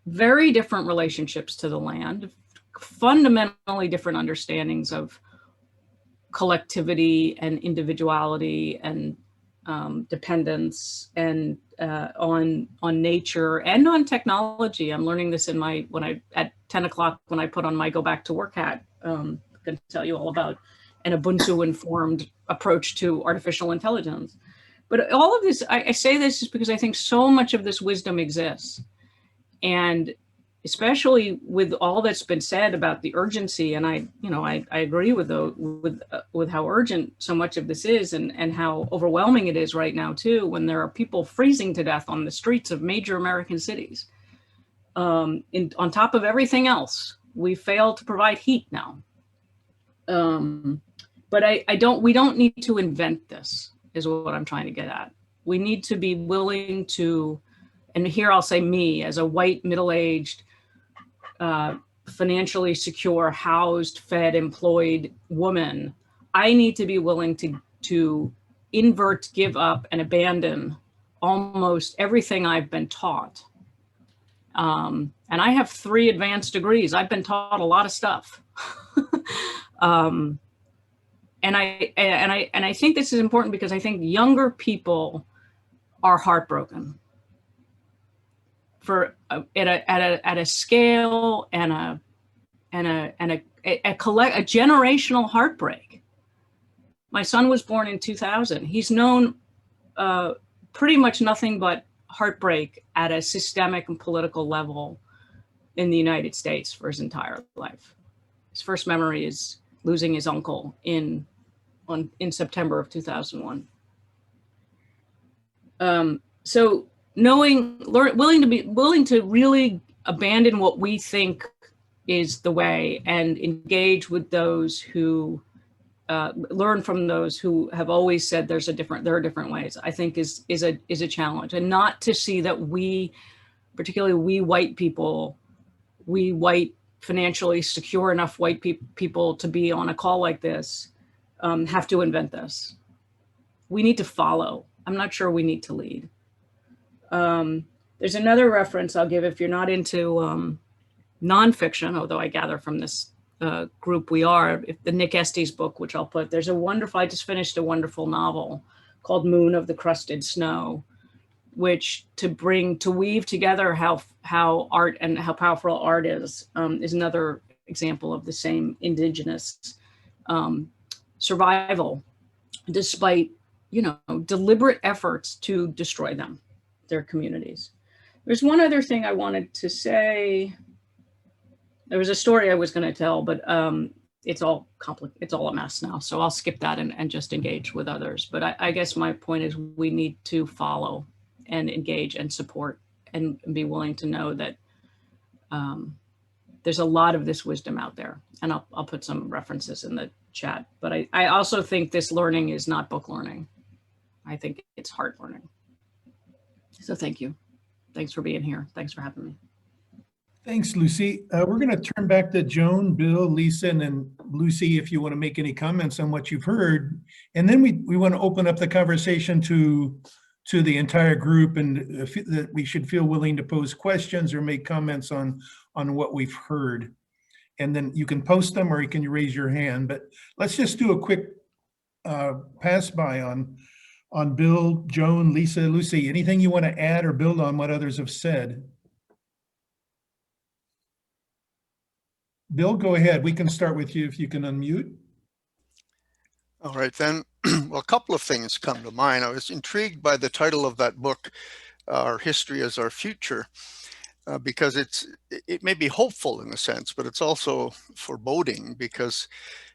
very different relationships to the land, fundamentally different understandings of collectivity and individuality and dependence and on nature and on technology. I'm learning this in at 10 o'clock when I put on my go back to work hat. I'm going to tell you all about an Ubuntu informed approach to artificial intelligence. But all of this, I say this just because I think so much of this wisdom exists. And especially with all that's been said about the urgency, and I agree with how urgent so much of this is, and how overwhelming it is right now too, when there are people freezing to death on the streets of major American cities. On top of everything else, we fail to provide heat now. But we don't need to invent this, is what I'm trying to get at. We need to be willing to, and here I'll say me as a white, middle-aged, financially secure, housed, fed, employed woman, I need to be willing to invert, give up, and abandon almost everything I've been taught. And I have 3 advanced degrees. I've been taught a lot of stuff. And I think this is important because I think younger people are heartbroken at a scale and a generational heartbreak. My son was born in 2000. He's known pretty much nothing but heartbreak at a systemic and political level in the United States for his entire life. His first memory is losing his uncle in September of 2001. So willing to really abandon what we think is the way and engage with those who learn from those who have always said there are different ways, I think is a challenge. And not to see that we, particularly we white people, we white financially secure enough white people to be on a call like this, have to invent this. We need to follow. I'm not sure we need to lead. There's another reference I'll give if you're not into nonfiction, although I gather from this group we are, if the Nick Estes book, which I'll put, there's a wonderful, I just finished a wonderful novel called Moon of the Crusted Snow, which to weave together how art and how powerful art is another example of the same indigenous survival, despite, deliberate efforts to destroy their communities. There's one other thing I wanted to say. There was a story I was going to tell, but it's all it's all a mess now. So I'll skip that and just engage with others. But I guess my point is we need to follow and engage and support and be willing to know that there's a lot of this wisdom out there. And I'll put some references in the chat. But I also think this learning is not book learning. I think it's heart learning. So thank you. Thanks for being here. Thanks for having me. Thanks, Lucy. We're going to turn back to Joan, Bill, Lisa, and then Lucy, if you want to make any comments on what you've heard. And then we want to open up the conversation to the entire group, and that we should feel willing to pose questions or make comments on what we've heard. And then you can post them or you can raise your hand. But let's just do a quick pass by on Bill, Joan, Lisa, Lucy. Anything you want to add or build on what others have said? Bill, go ahead. We can start with you if you can unmute. All right, then. Well, a couple of things come to mind. I was intrigued by the title of that book, Our History is Our Future, because it may be hopeful in a sense, but it's also foreboding, because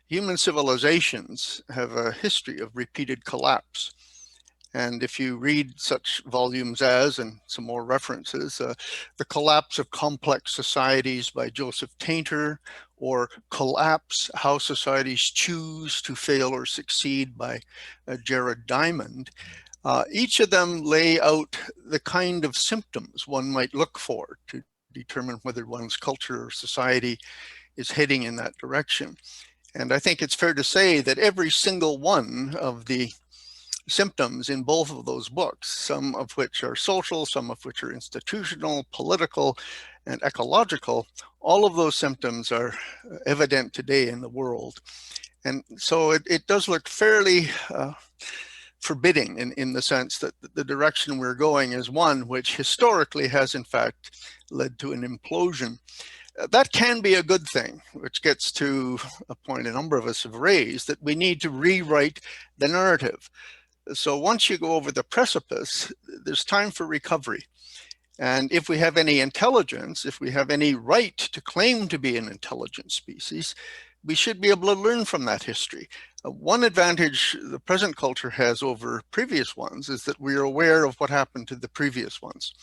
human civilizations have a history of repeated collapse. And if you read such volumes as, and some more references, The Collapse of Complex Societies by Joseph Tainter, or Collapse, How Societies Choose to Fail or Succeed by Jared Diamond, each of them lay out the kind of symptoms one might look for to determine whether one's culture or society is heading in that direction. And I think it's fair to say that every single one of the symptoms in both of those books, some of which are social, some of which are institutional, political, and ecological, all of those symptoms are evident today in the world. And so it does look fairly forbidding in the sense that the direction we're going is one which historically has in fact led to an implosion. That can be a good thing, which gets to a point a number of us have raised, that we need to rewrite the narrative. So once you go over the precipice, there's time for recovery. And if we have any intelligence, if we have any right to claim to be an intelligent species, we should be able to learn from that history. One advantage the present culture has over previous ones is that we are aware of what happened to the previous ones.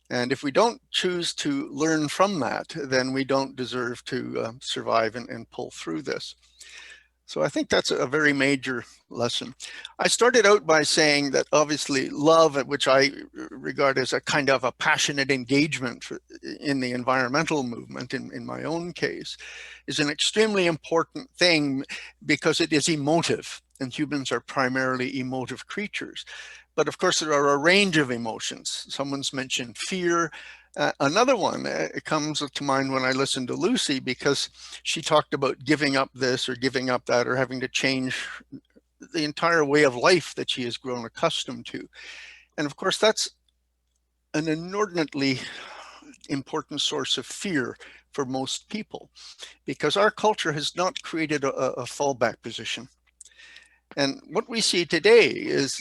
And if we don't choose to learn from that, then we don't deserve to survive and pull through this. So I think that's a very major lesson. I started out by saying that obviously love, which I regard as a kind of a passionate engagement in the environmental movement, in my own case, is an extremely important thing because it is emotive, and humans are primarily emotive creatures. But of course, there are a range of emotions. Someone's mentioned fear. Another one comes to mind when I listened to Lucy, because she talked about giving up this or giving up that, or having to change the entire way of life that she has grown accustomed to. And of course, that's an inordinately important source of fear for most people, because our culture has not created a fallback position. And what we see today is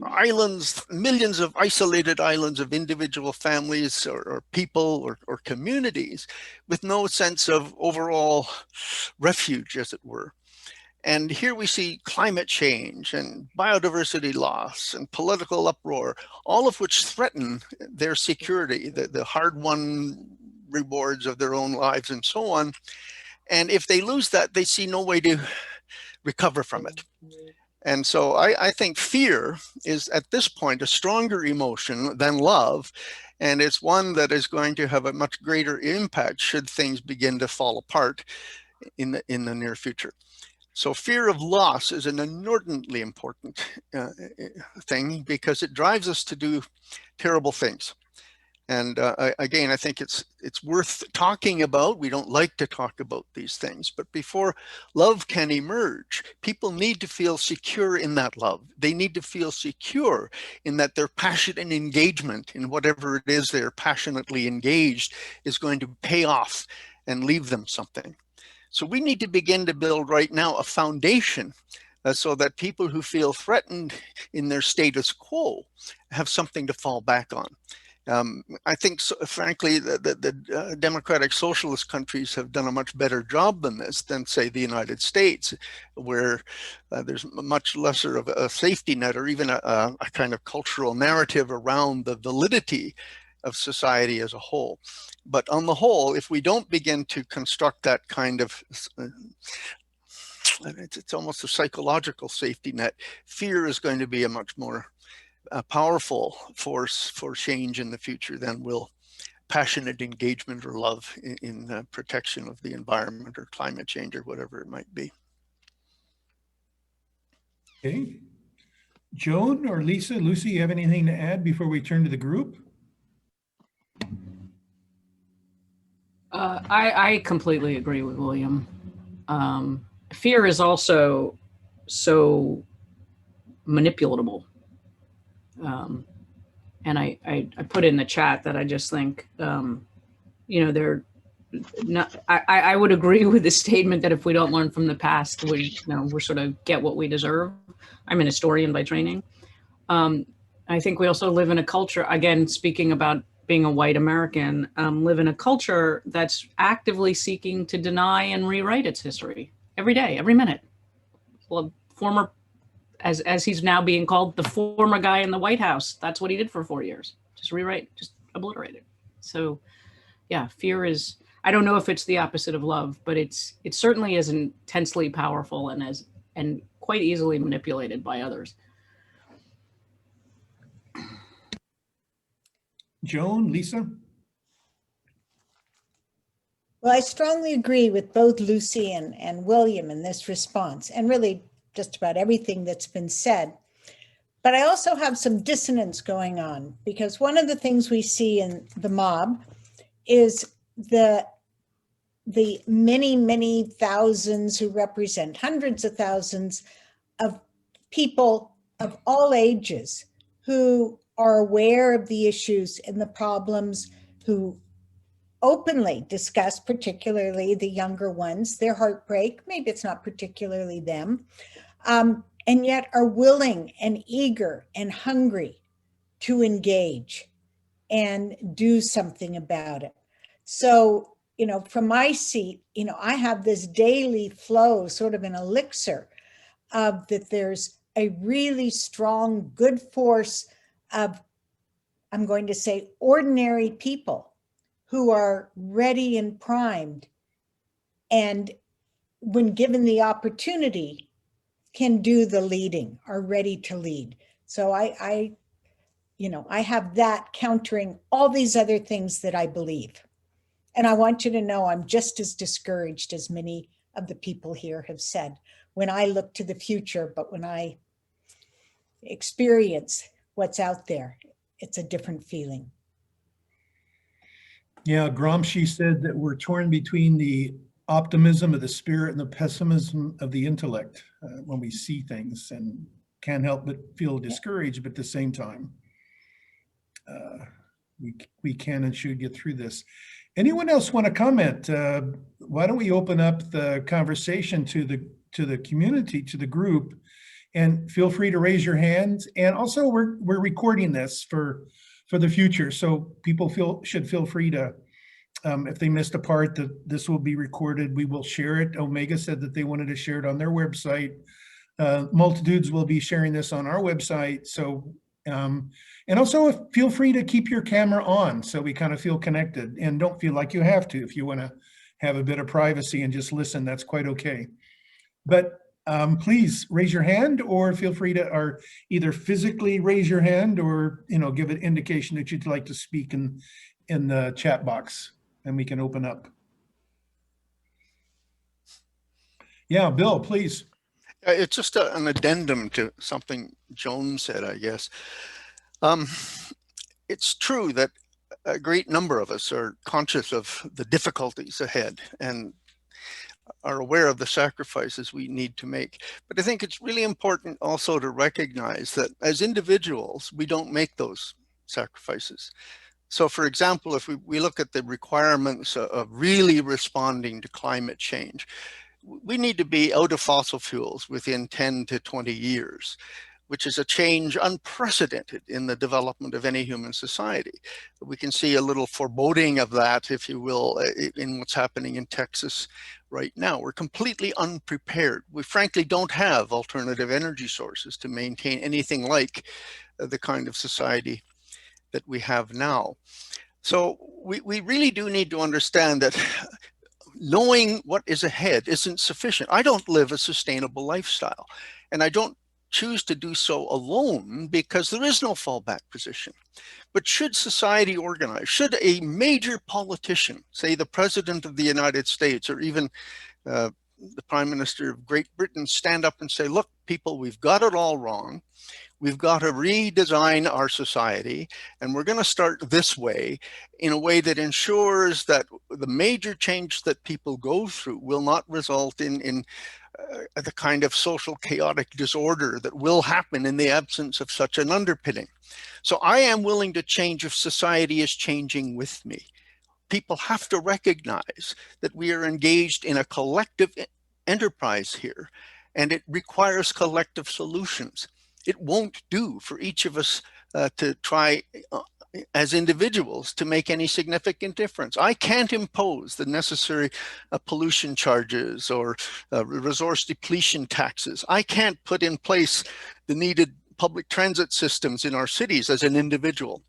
islands, millions of isolated islands of individual families or people or communities with no sense of overall refuge, as it were. And here we see climate change and biodiversity loss and political uproar, all of which threaten their security, the hard-won rewards of their own lives and so on. And if they lose that, they see no way to recover from it. And so I think fear is at this point a stronger emotion than love. And it's one that is going to have a much greater impact should things begin to fall apart in the near future. So fear of loss is an inordinately important thing because it drives us to do terrible things. And again, I think it's worth talking about. We don't like to talk about these things, but before love can emerge, people need to feel secure in that love. They need to feel secure in that their passion and engagement in whatever it is they're passionately engaged is going to pay off and leave them something. So we need to begin to build right now a foundation so that people who feel threatened in their status quo have something to fall back on. I think, frankly, the democratic socialist countries have done a much better job than this than, say, the United States, where there's much lesser of a safety net or even a kind of cultural narrative around the validity of society as a whole. But on the whole, if we don't begin to construct that kind of, it's almost a psychological safety net, fear is going to be a much more powerful force for change in the future than will passionate engagement or love in protection of the environment or climate change or whatever it might be. Okay. Joan or Lisa, Lucy, you have anything to add before we turn to the group? I completely agree with William. Fear is also so manipulatable. And I put in the chat that I just think, you know, they're not, I would agree with the statement that if we don't learn from the past, we're sort of get what we deserve. I'm an historian by training. I think we also live in a culture, again, speaking about being a white American, live in a culture that's actively seeking to deny and rewrite its history every day, every minute. Well, former, as he's now being called, the former guy in the White House, that's what he did for 4 years. Just rewrite, just obliterate it. So yeah, fear is, I don't know if it's the opposite of love, but it certainly is intensely powerful and quite easily manipulated by others. Joan, Lisa? Well, I strongly agree with both Lucy and William in this response, and really just about everything that's been said. But I also have some dissonance going on, because one of the things we see in the mob is the many, many thousands who represent hundreds of thousands of people of all ages who are aware of the issues and the problems, who openly discuss, particularly the younger ones, their heartbreak. Maybe it's not particularly them, and yet are willing and eager and hungry to engage and do something about it. So, you know, from my seat, you know, I have this daily flow, sort of an elixir of that there's a really strong, good force of, I'm going to say, ordinary people who are ready and primed, and when given the opportunity, can do the leading, are ready to lead. So I have that countering all these other things that I believe. And I want you to know I'm just as discouraged as many of the people here have said when I look to the future, but when I experience what's out there, it's a different feeling. Yeah, Gramsci said that we're torn between the optimism of the spirit and the pessimism of the intellect when we see things, and can't help but feel discouraged, but at the same time, we can and should get through this. Anyone else want to comment? Why don't we open up the conversation to the community, to the group, and feel free to raise your hands. And also, we're recording this for the future, so people should feel free to if they missed a part, that this will be recorded. We will share it. Omega said that they wanted to share it on their website. Multitudes will be sharing this on our website. So, and also feel free to keep your camera on so we kind of feel connected, and don't feel like you have to. If you want to have a bit of privacy and just listen, that's quite okay. But please raise your hand, or feel free to, or either physically raise your hand, or give an indication that you'd like to speak in the chat box, and we can open up. Yeah, Bill, please. It's just an addendum to something Joan said, I guess. It's true that a great number of us are conscious of the difficulties ahead and are aware of the sacrifices we need to make. But I think it's really important also to recognize that as individuals, we don't make those sacrifices. So for example, if we look at the requirements of really responding to climate change, we need to be out of fossil fuels within 10 to 20 years, which is a change unprecedented in the development of any human society. We can see a little foreboding of that, if you will, in what's happening in Texas right now. We're completely unprepared. We frankly don't have alternative energy sources to maintain anything like the kind of society that we have now. So we really do need to understand that knowing what is ahead isn't sufficient. I don't live a sustainable lifestyle, and I don't choose to do so alone because there is no fallback position. But should society organize, should a major politician, say the President of the United States, or even the Prime Minister of Great Britain, stand up and say, look, people, we've got it all wrong. We've got to redesign our society, and we're going to start this way, in a way that ensures that the major change that people go through will not result in the kind of social chaotic disorder that will happen in the absence of such an underpinning. So I am willing to change if society is changing with me. People have to recognize that we are engaged in a collective enterprise here, and it requires collective solutions. It won't do for each of us to try as individuals to make any significant difference. I can't impose the necessary pollution charges or resource depletion taxes. I can't put in place the needed public transit systems in our cities as an individual.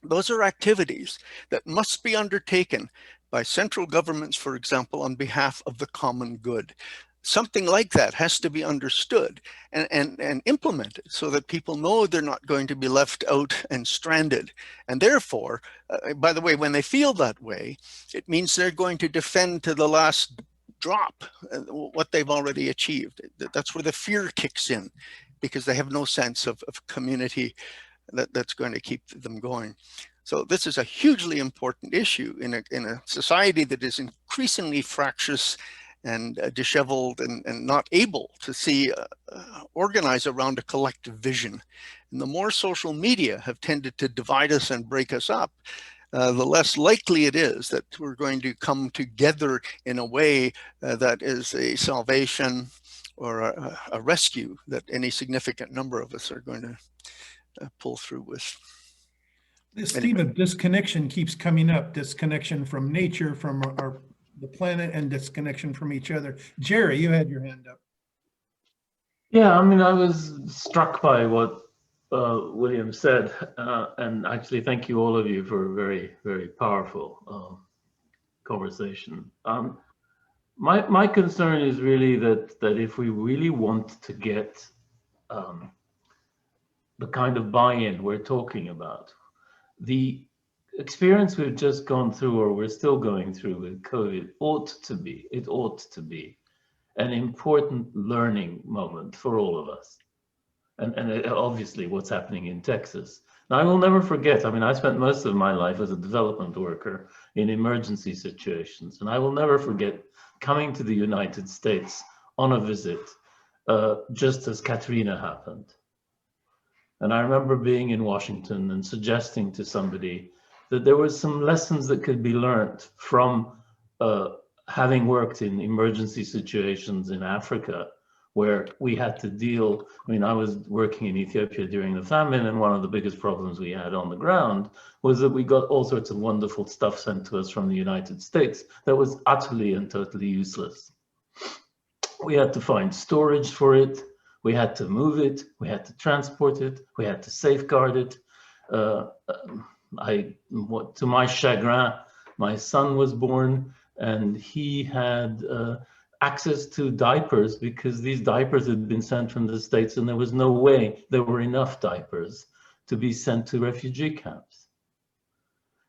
Those are activities that must be undertaken by central governments, for example, on behalf of the common good. Something like that has to be understood and implemented so that people know they're not going to be left out and stranded. And therefore, by the way, when they feel that way, it means they're going to defend to the last drop what they've already achieved. That's where the fear kicks in, because they have no sense of community that's going to keep them going. So this is a hugely important issue in a society that is increasingly fractious and disheveled and not able to see organize around a collective vision. And the more social media have tended to divide us and break us up, the less likely it is that we're going to come together in a way that is a salvation or a rescue that any significant number of us are going to pull through with. This theme of disconnection keeps coming up, disconnection from nature, from the planet, and disconnection from each other. Jerry, you had your hand up. Yeah, I mean, I was struck by what William said, and actually thank you all of you for a very, very powerful conversation. My concern is really that if we really want to get the kind of buy-in we're talking about, the experience we've just gone through, or we're still going through with COVID, ought to be an important learning moment for all of us. And obviously what's happening in Texas. Now, I will never forget, I mean, I spent most of my life as a development worker in emergency situations, and I will never forget coming to the United States on a visit just as Katrina happened. And I remember being in Washington and suggesting to somebody that there were some lessons that could be learned from having worked in emergency situations in Africa, where we had to deal. I mean, I was working in Ethiopia during the famine, and one of the biggest problems we had on the ground was that we got all sorts of wonderful stuff sent to us from the United States that was utterly and totally useless. We had to find storage for it. We had to move it. We had to transport it. We had to safeguard it. To my chagrin, my son was born, and he had access to diapers because these diapers had been sent from the States, and there was no way there were enough diapers to be sent to refugee camps.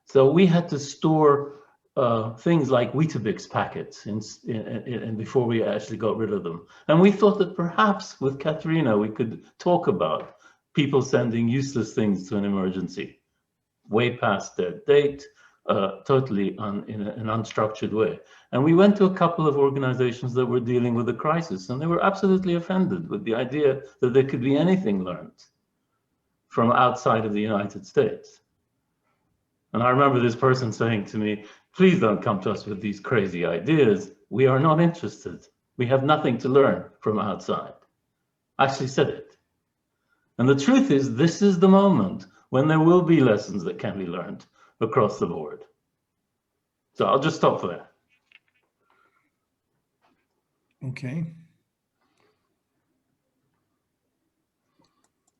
So we had to store things like Weetabix packets and before we actually got rid of them. And we thought that perhaps with Katerina, we could talk about people sending useless things to an emergency, way past their date, totally in an unstructured way. And we went to a couple of organizations that were dealing with the crisis, and they were absolutely offended with the idea that there could be anything learned from outside of the United States. And I remember this person saying to me, please don't come to us with these crazy ideas. We are not interested. We have nothing to learn from outside. I actually said it. And the truth is, this is the moment when there will be lessons that can be learned across the board. So I'll just stop there. Okay.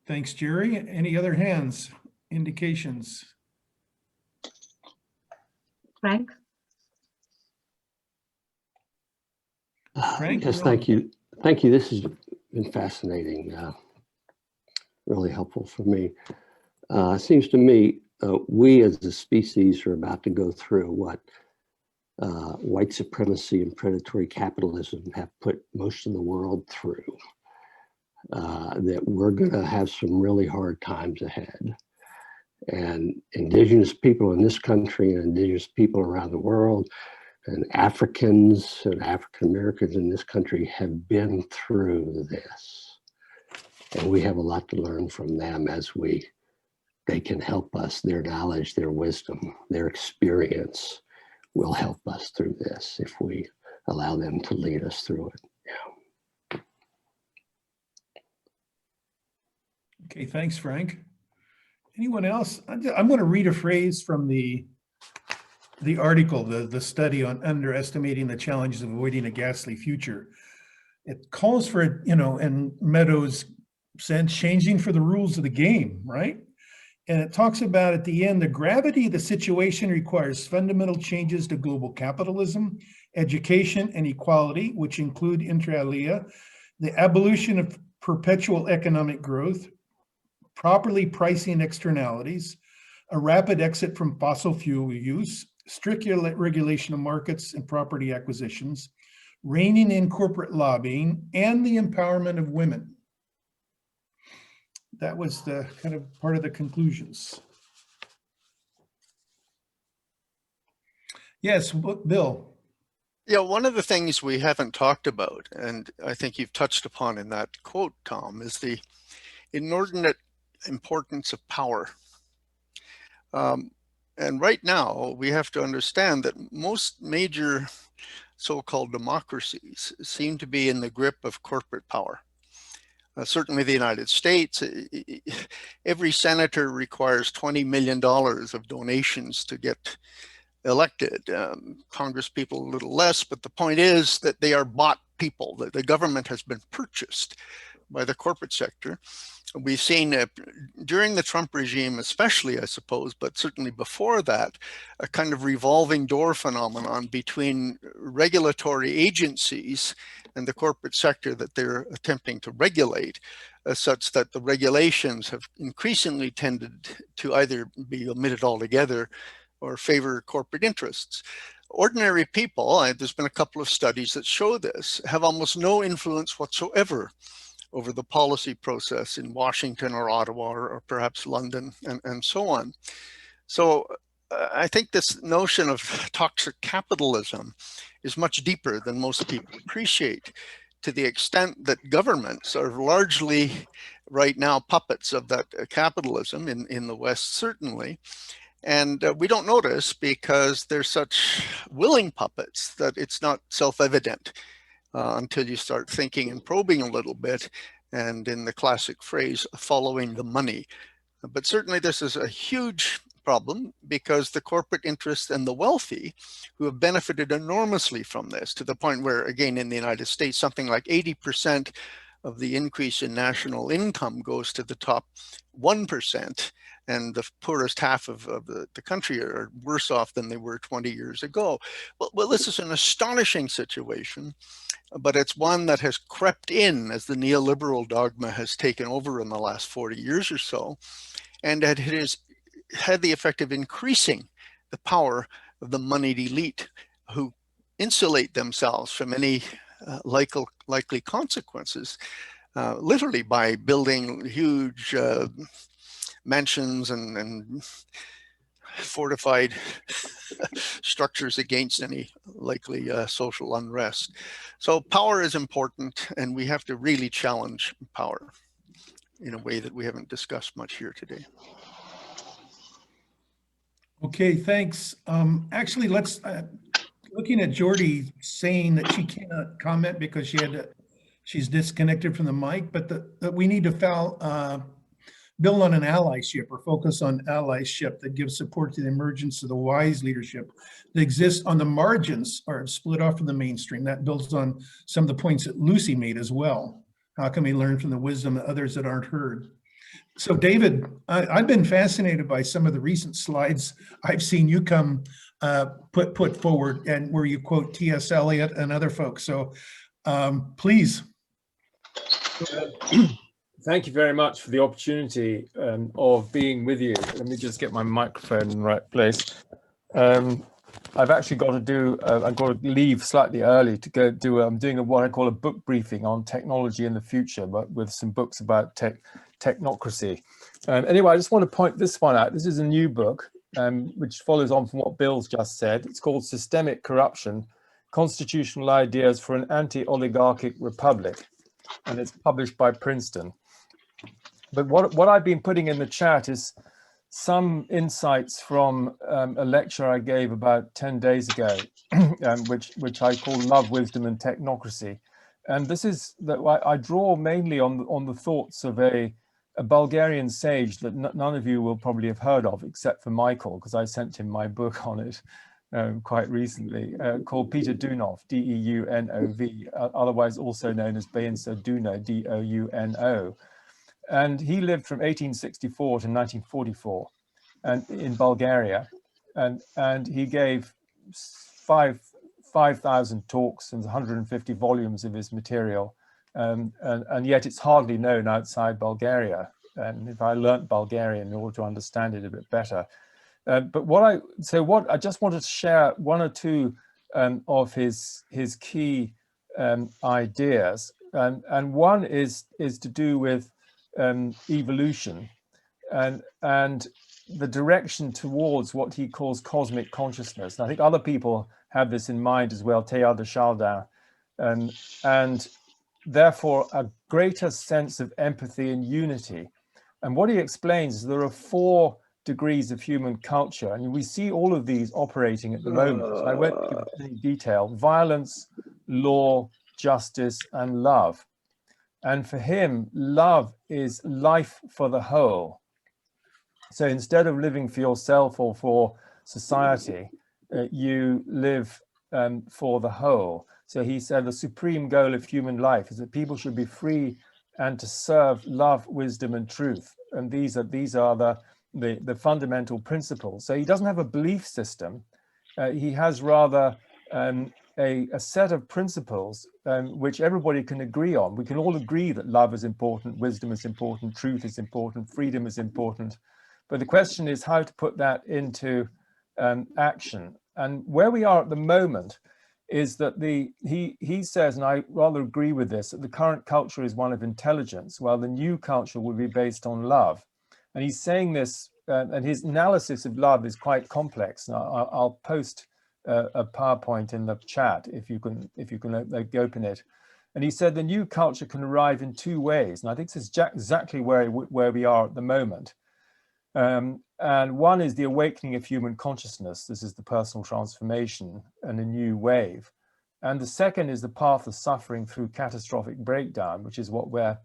Thanks, Jerry. Any other hands, indications? Frank? Frank, Yes, thank you. Thank you. This has been fascinating, really helpful for me. It seems to me we as a species are about to go through what white supremacy and predatory capitalism have put most of the world through. That we're going to have some really hard times ahead. And indigenous people in this country and indigenous people around the world and Africans and African Americans in this country have been through this. And we have a lot to learn from them as they can help us. Their knowledge, their wisdom, their experience will help us through this if we allow them to lead us through it. Yeah. Okay, thanks, Frank. Anyone else? I'm going to read a phrase from the article, the study on underestimating the challenges of avoiding a ghastly future. It calls for, in Meadows' sense, changing for the rules of the game, right? And it talks about at the end, the gravity of the situation requires fundamental changes to global capitalism, education, and equality, which include inter alia, the abolition of perpetual economic growth, properly pricing externalities, a rapid exit from fossil fuel use, strict regulation of markets and property acquisitions, reining in corporate lobbying, and the empowerment of women. That was the kind of part of the conclusions. Yes, Bill. Yeah, one of the things we haven't talked about, and I think you've touched upon in that quote, Tom, is the inordinate importance of power. And right now, we have to understand that most major so-called democracies seem to be in the grip of corporate power. Certainly the United States, every senator requires $20 million of donations to get elected. Congress people a little less, but the point is that they are bought people. The government has been purchased by the corporate sector. We've seen during the Trump regime, especially, I suppose, but certainly before that, a kind of revolving door phenomenon between regulatory agencies and the corporate sector that they're attempting to regulate, such that the regulations have increasingly tended to either be omitted altogether or favor corporate interests. Ordinary people, there's been a couple of studies that show this, have almost no influence whatsoever over the policy process in Washington or Ottawa or perhaps London and so on. So I think this notion of toxic capitalism is much deeper than most people appreciate, to the extent that governments are largely right now puppets of that capitalism in the West, certainly. And we don't notice because they're such willing puppets that it's not self-evident. until you start thinking and probing a little bit, and in the classic phrase, following the money. But certainly this is a huge problem because the corporate interests and the wealthy who have benefited enormously from this, to the point where, again, in the United States, something like 80% of the increase in national income goes to the top 1%, and the poorest half of the country are worse off than they were 20 years ago. Well, this is an astonishing situation, but it's one that has crept in as the neoliberal dogma has taken over in the last 40 years or so, and it has had the effect of increasing the power of the moneyed elite, who insulate themselves from any likely consequences, literally by building huge mansions and fortified structures against any likely social unrest. So power is important, and we have to really challenge power in a way that we haven't discussed much here today. Okay, thanks. Actually, let's, looking at Jordy saying that she cannot comment because she's disconnected from the mic, but that we need to build on an allyship or focus on allyship that gives support to the emergence of the wise leadership that exists on the margins or split off from the mainstream. That builds on some of the points that Lucy made as well. How can we learn from the wisdom of others that aren't heard? So David, I've been fascinated by some of the recent slides I've seen you put forward, and where you quote T.S. Eliot and other folks. So please. Thank you very much for the opportunity of being with you. Let me just get my microphone in the right place. I've actually got to do, I've got to leave slightly early to go do, I'm doing what I call a book briefing on technology in the future, but with some books about technocracy. Anyway, I just want to point this one out. This is a new book, which follows on from what Bill's just said. It's called Systemic Corruption, Constitutional Ideas for an Anti-Oligarchic Republic, and it's published by Princeton. But what I've been putting in the chat is some insights from a lecture I gave about 10 days ago, which I call Love, Wisdom and Technocracy. And this is that I draw mainly on the thoughts of a Bulgarian sage that none of you will probably have heard of, except for Michael, because I sent him my book on it quite recently, called Peter Dunov, D-E-U-N-O-V, otherwise also known as Beinsa Duno, D-O-U-N-O. And he lived from 1864 to 1944 and in Bulgaria. And he gave 5,000 talks and 150 volumes of his material. And yet it's hardly known outside Bulgaria. And if I learnt Bulgarian in order to understand it a bit better. But I just wanted to share one or two of his key ideas. And one is to do with evolution and the direction towards what he calls cosmic consciousness. And I think other people have this in mind as well, Teilhard de Chardin, and therefore a greater sense of empathy and unity. And what he explains is there are 4 degrees of human culture, and we see all of these operating at the moment. I won't give any detail: violence, law, justice, and love. And for him, love is life for the whole. So instead of living for yourself or for society, you live for the whole. So he said the supreme goal of human life is that people should be free and to serve love, wisdom, and truth. And these are the fundamental principles. So he doesn't have a belief system. He has rather a set of principles which everybody can agree on. We can all agree that love is important, wisdom is important, truth is important, freedom is important. But the question is how to put that into action. And where we are at the moment is that he says, and I rather agree with this, that the current culture is one of intelligence, while the new culture will be based on love. And he's saying this, and his analysis of love is quite complex. Now, I'll post a PowerPoint in the chat if you can open it. And he said the new culture can arrive in 2 ways, and I think this is exactly where we are at the moment. And one is the awakening of human consciousness. This is the personal transformation and a new wave. And the second is the path of suffering through catastrophic breakdown, which is what we're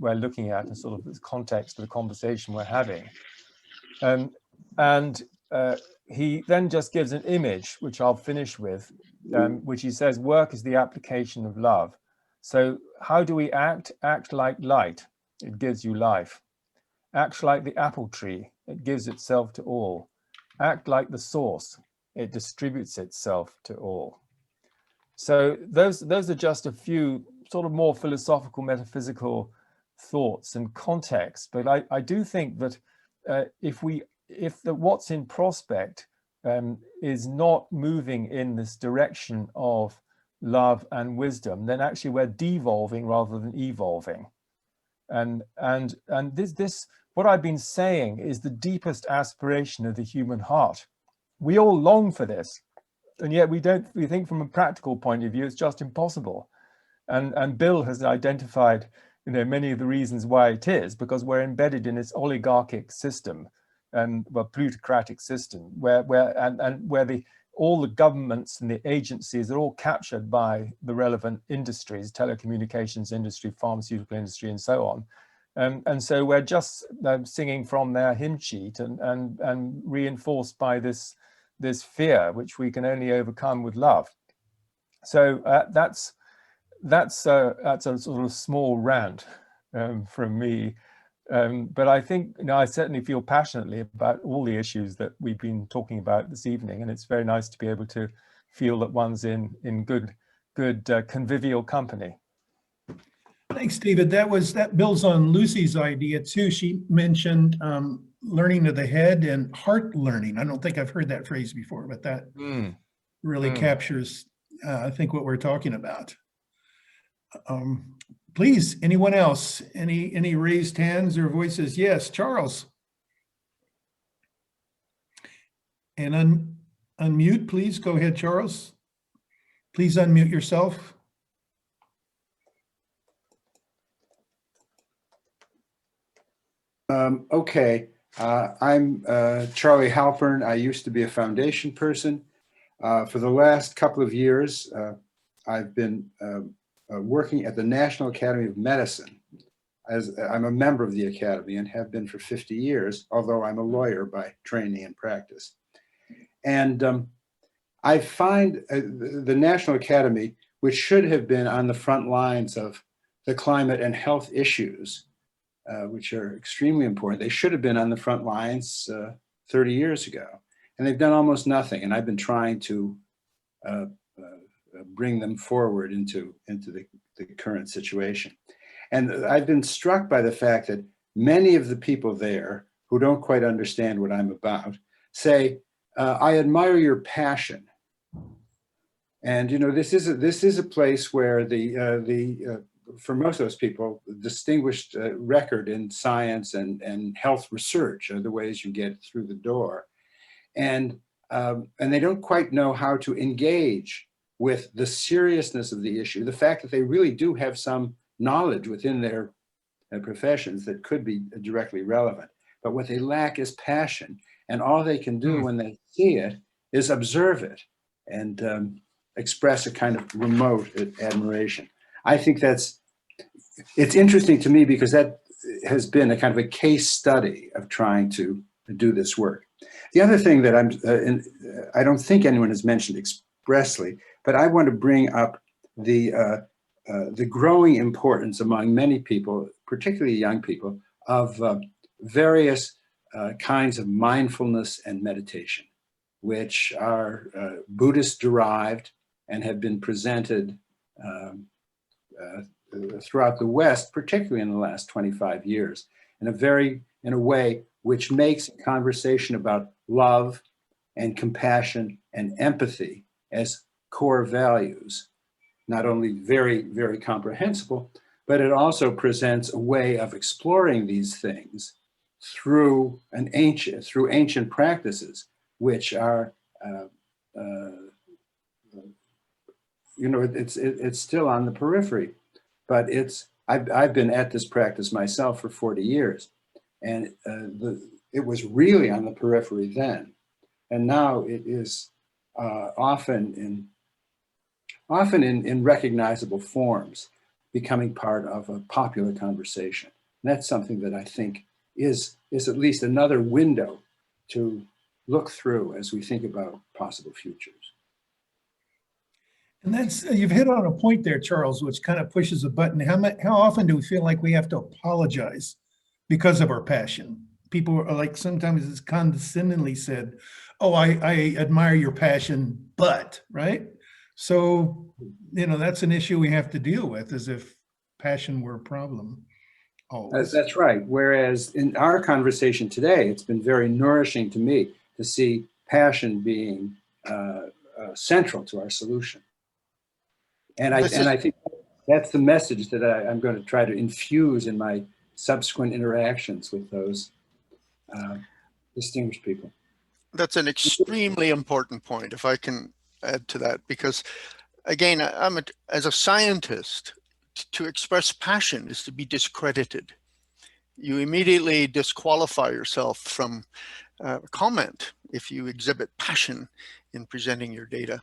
looking at in sort of the context of the conversation we're having. He then just gives an image, which I'll finish with, which he says, work is the application of love. So how do we act? Act like light. It gives you life. Act like the apple tree. It gives itself to all. Act like the source. It distributes itself to all. So those are just a few sort of more philosophical, metaphysical thoughts and context. But I do think that if what's in prospect is not moving in this direction of love and wisdom, then actually we're devolving rather than evolving. And this what I've been saying is the deepest aspiration of the human heart. We all long for this, and yet we think from a practical point of view it's just impossible. And Bill has identified, you know, many of the reasons why it is, because we're embedded in this oligarchic system, plutocratic system, where all the governments and the agencies are all captured by the relevant industries, telecommunications industry, pharmaceutical industry, and so on. And so we're just singing from their hymn sheet and reinforced by this fear, which we can only overcome with love. So that's a sort of small rant from me. But I think, you know, I certainly feel passionately about all the issues that we've been talking about this evening, and it's very nice to be able to feel that one's in good convivial company. Thanks, David. That builds on Lucy's idea too. She mentioned learning of the head and heart learning. I don't think I've heard that phrase before, but that really captures, I think, what we're talking about. Please, anyone else? Any raised hands or voices? Yes, Charles. And unmute, please. Go ahead, Charles. Please unmute yourself. Okay, I'm Charlie Halpern. I used to be a foundation person. For the last couple of years, I've been working at the National Academy of Medicine. I'm a member of the Academy and have been for 50 years, although I'm a lawyer by training and practice. And I find the National Academy, which should have been on the front lines of the climate and health issues, which are extremely important. They should have been on the front lines 30 years ago, and they've done almost nothing. And I've been trying to bring them forward into the current situation. And I've been struck by the fact that many of the people there who don't quite understand what I'm about say, I admire your passion. And, you know, this is a place where for most of those people, distinguished record in science and health research are the ways you get through the door. And they don't quite know how to engage with the seriousness of the issue, the fact that they really do have some knowledge within their professions that could be directly relevant. But what they lack is passion. And all they can do when they see it is observe it and express a kind of remote admiration. I think it's interesting to me because that has been a kind of a case study of trying to do this work. The other thing that I don't think anyone has mentioned expressly, but I want to bring up the growing importance among many people, particularly young people, of various kinds of mindfulness and meditation, which are Buddhist derived and have been presented throughout the West, particularly in the last 25 years, in a way which makes a conversation about love and compassion and empathy as core values, not only very, very comprehensible, but it also presents a way of exploring these things through ancient practices, which are, you know, it's still on the periphery, but I've been at this practice myself for 40 years, and it was really on the periphery then, and now it is often often in recognizable forms, becoming part of a popular conversation. And that's something that I think is at least another window to look through as we think about possible futures. And that's, you've hit on a point there, Charles, which kind of pushes a button. How often do we feel like we have to apologize because of our passion? People are like, sometimes it's condescendingly said, oh, I admire your passion, but, right? So, you know, that's an issue we have to deal with, as if passion were a problem. Always. That's right. Whereas in our conversation today, it's been very nourishing to me to see passion being central to our solution. And I think that's the message that I'm going to try to infuse in my subsequent interactions with those distinguished people. That's an extremely important point, if I can add to that, because again, as a scientist, to express passion is to be discredited. You immediately disqualify yourself from comment if you exhibit passion in presenting your data.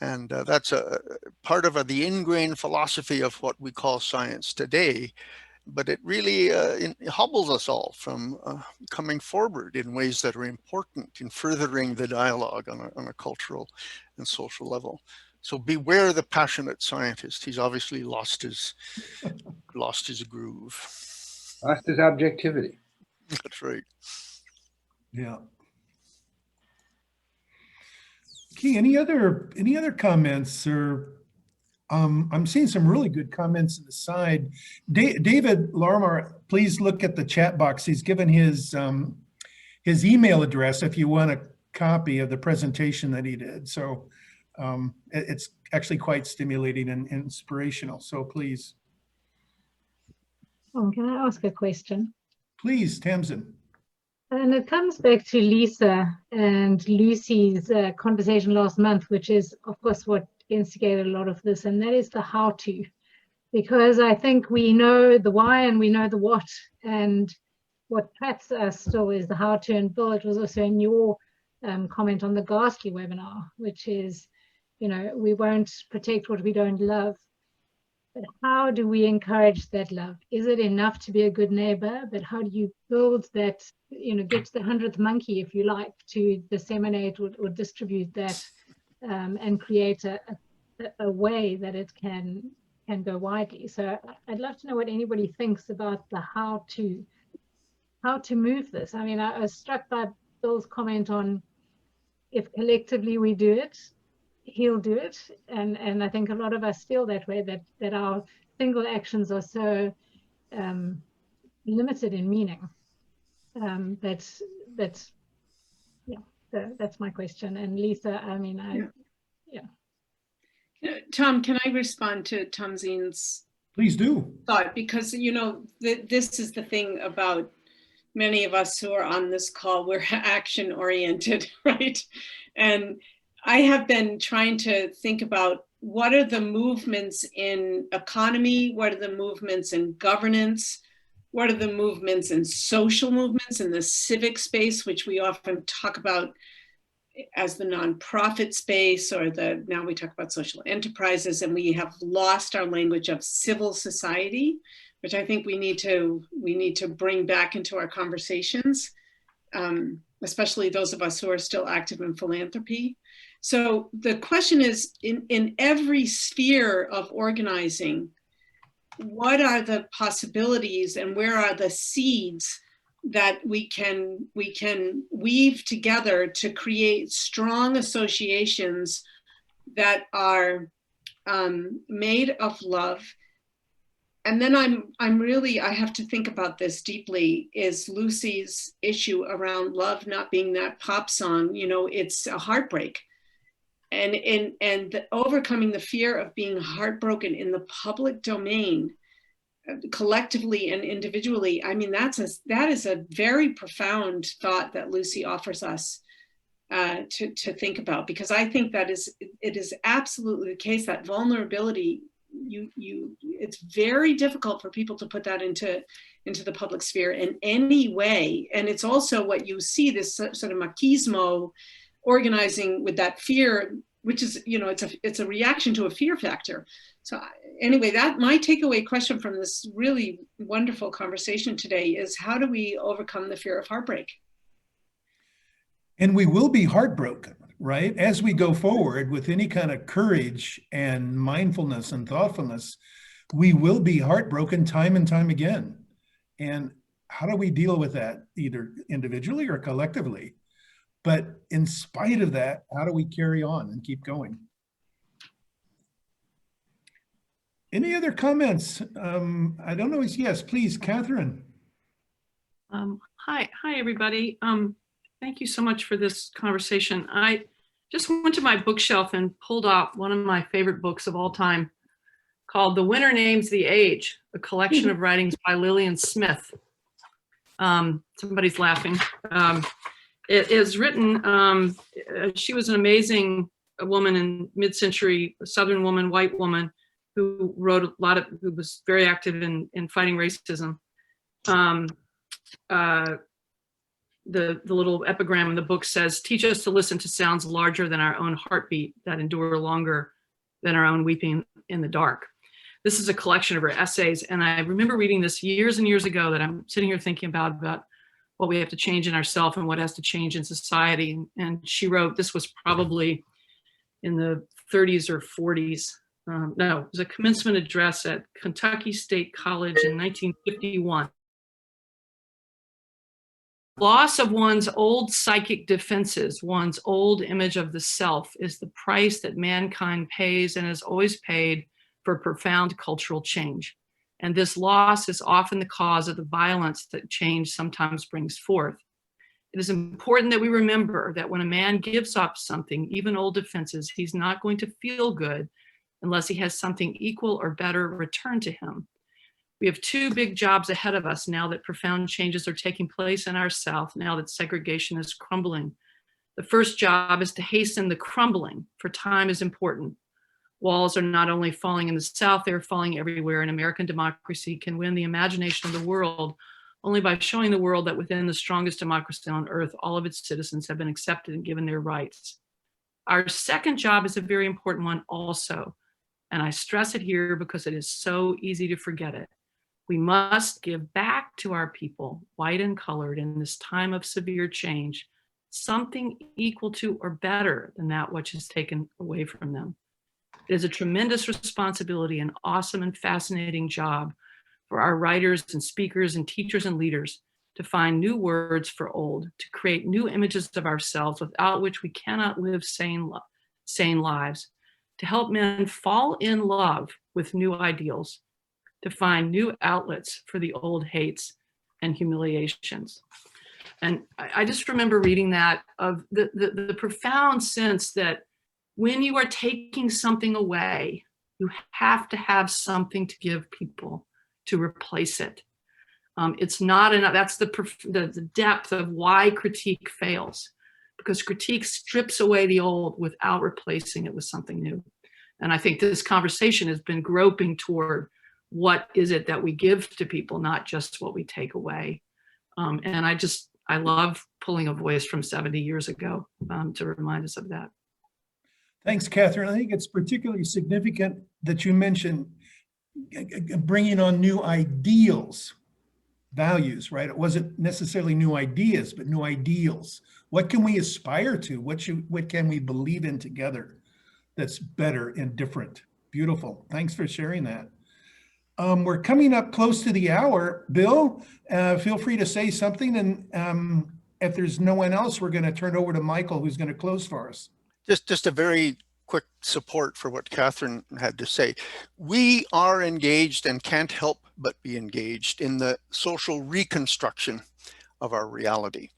And that's a part of the ingrained philosophy of what we call science today. But it really hobbles us all from coming forward in ways that are important in furthering the dialogue on a cultural and social level. So beware the passionate scientist. He's obviously lost his groove. Lost his objectivity. That's right. Yeah. Okay, any other comments? Or I'm seeing some really good comments in the side. David Larmar, please look at the chat box. He's given his email address if you want a copy of the presentation that he did. So it's actually quite stimulating and inspirational. So please. Oh, can I ask a question? Please, Tamsin. And it comes back to Lisa and Lucy's conversation last month, which is, of course, what instigated a lot of this, and that is the how to. Because I think we know the why and we know the what, and what traps us still is the how to. And Bill, it was also in your comment on the Ghastly webinar, which is, you know, we won't protect what we don't love. But how do we encourage that love? Is it enough to be a good neighbor? But how do you build that, you know, get to the 100th monkey, if you like, to disseminate or distribute that and create a way that it can go widely? So I'd love to know what anybody thinks about the how to move this. I mean, I was struck by Bill's comment on, if collectively we do it, he'll do it, and I think a lot of us feel that way, that our single actions are so limited in meaning. That's my question. And Lisa, I mean, Tom, can I respond to Tamzin's Please do. thought? Because, you know, this is the thing about many of us who are on this call, we're action oriented, right? And I have been trying to think about what are the movements in economy, what are the movements in governance, what are the movements in social movements in the civic space, which we often talk about as the nonprofit space, or now we talk about social enterprises, and we have lost our language of civil society, which I think we need to bring back into our conversations, especially those of us who are still active in philanthropy. So the question is, in every sphere of organizing, what are the possibilities and where are the seeds that we can weave together to create strong associations that are made of love? And then I have to think about this deeply, is Lucy's issue around love not being that pop song. You know, it's a heartbreak. And overcoming the fear of being heartbroken in the public domain, collectively and individually. I mean, that is a very profound thought that Lucy offers us to think about, because I think it is absolutely the case that vulnerability, it's very difficult for people to put that into the public sphere in any way. And it's also what you see, this sort of machismo organizing with that fear which is, you know, it's a reaction to a fear factor. So anyway, that my takeaway question from this really wonderful conversation today is, how do we overcome the fear of heartbreak? And we will be heartbroken, right? As we go forward with any kind of courage and mindfulness and thoughtfulness, we will be heartbroken time and time again. And how do we deal with that, either individually or collectively? But in spite of that, how do we carry on and keep going? Any other comments? I don't know. Yes, please, Catherine. Hi, everybody. Thank you so much for this conversation. I just went to my bookshelf and pulled out one of my favorite books of all time called The Winter Names the Age, a collection of writings by Lillian Smith. Somebody's laughing. It is written, she was an amazing woman in mid-century, Southern woman, white woman, who wrote a lot of, who was very active in fighting racism. The little epigram in the book says, teach us to listen to sounds larger than our own heartbeat that endure longer than our own weeping in the dark. This is a collection of her essays. And I remember reading this years and years ago, that I'm sitting here thinking about what we have to change in ourselves and what has to change in society. And she wrote, this was probably in the 30s or 40s. No, it was a commencement address at Kentucky State College in 1951. Loss of one's old psychic defenses, one's old image of the self, is the price that mankind pays and has always paid for profound cultural change. And this loss is often the cause of the violence that change sometimes brings forth. It is important that we remember that when a man gives up something, even old defenses, he's not going to feel good unless he has something equal or better returned to him. We have two big jobs ahead of us now that profound changes are taking place in our South, now that segregation is crumbling. The first job is to hasten the crumbling, for time is important. Walls are not only falling in the South, they're falling everywhere, and American democracy can win the imagination of the world only by showing the world that within the strongest democracy on earth, all of its citizens have been accepted and given their rights. Our second job is a very important one also, and I stress it here because it is so easy to forget it. We must give back to our people, white and colored, in this time of severe change, something equal to or better than that which is taken away from them. It is a tremendous responsibility, an awesome and fascinating job for our writers and speakers and teachers and leaders to find new words for old, to create new images of ourselves without which we cannot live sane lives, to help men fall in love with new ideals, to find new outlets for the old hates and humiliations. And I just remember reading that, of the profound sense that when you are taking something away, you have to have something to give people to replace it. It's not enough. That's the depth of why critique fails, because critique strips away the old without replacing it with something new. And I think this conversation has been groping toward what is it that we give to people, not just what we take away. And I love pulling a voice from 70 years ago to remind us of that. Thanks, Catherine. I think it's particularly significant that you mentioned bringing on new ideals, values, right? It wasn't necessarily new ideas, but new ideals. What can we aspire to? What can we believe in together that's better and different? Beautiful. Thanks for sharing that. We're coming up close to the hour. Bill, feel free to say something. And if there's no one else, we're going to turn over to Michael, who's going to close for us. Just a very quick support for what Catherine had to say. We are engaged and can't help but be engaged in the social reconstruction of our reality.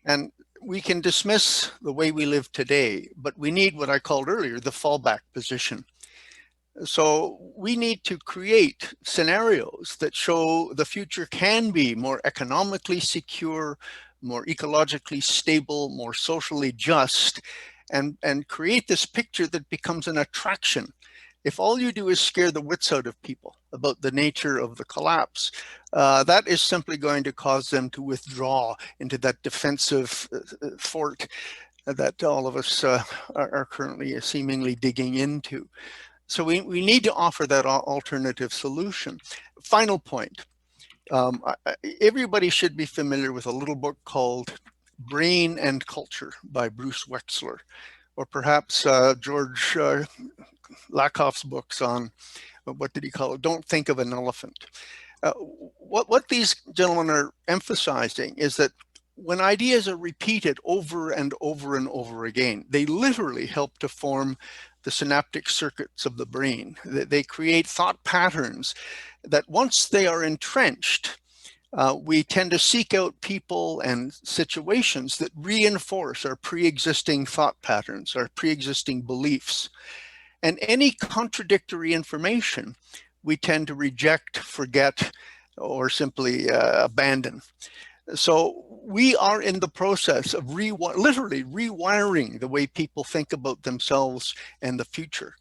And we can dismiss the way we live today, but we need what I called earlier, the fallback position. So we need to create scenarios that show the future can be more economically secure, more ecologically stable, more socially just, and create this picture that becomes an attraction. If all you do is scare the wits out of people about the nature of the collapse, that is simply going to cause them to withdraw into that defensive fort. that all of us are currently seemingly digging into. So we need to offer that alternative solution. Final point. Everybody should be familiar with a little book called Brain and Culture by Bruce Wexler, or perhaps George Lakoff's books on, what did he call it? Don't Think of an Elephant. What these gentlemen are emphasizing is that when ideas are repeated over and over and over again, they literally help to form the synaptic circuits of the brain. They create thought patterns that once they are entrenched, we tend to seek out people and situations that reinforce our pre-existing thought patterns, our pre-existing beliefs. And any contradictory information, we tend to reject, forget, or simply abandon. So we are in the process of literally rewiring the way people think about themselves and the future.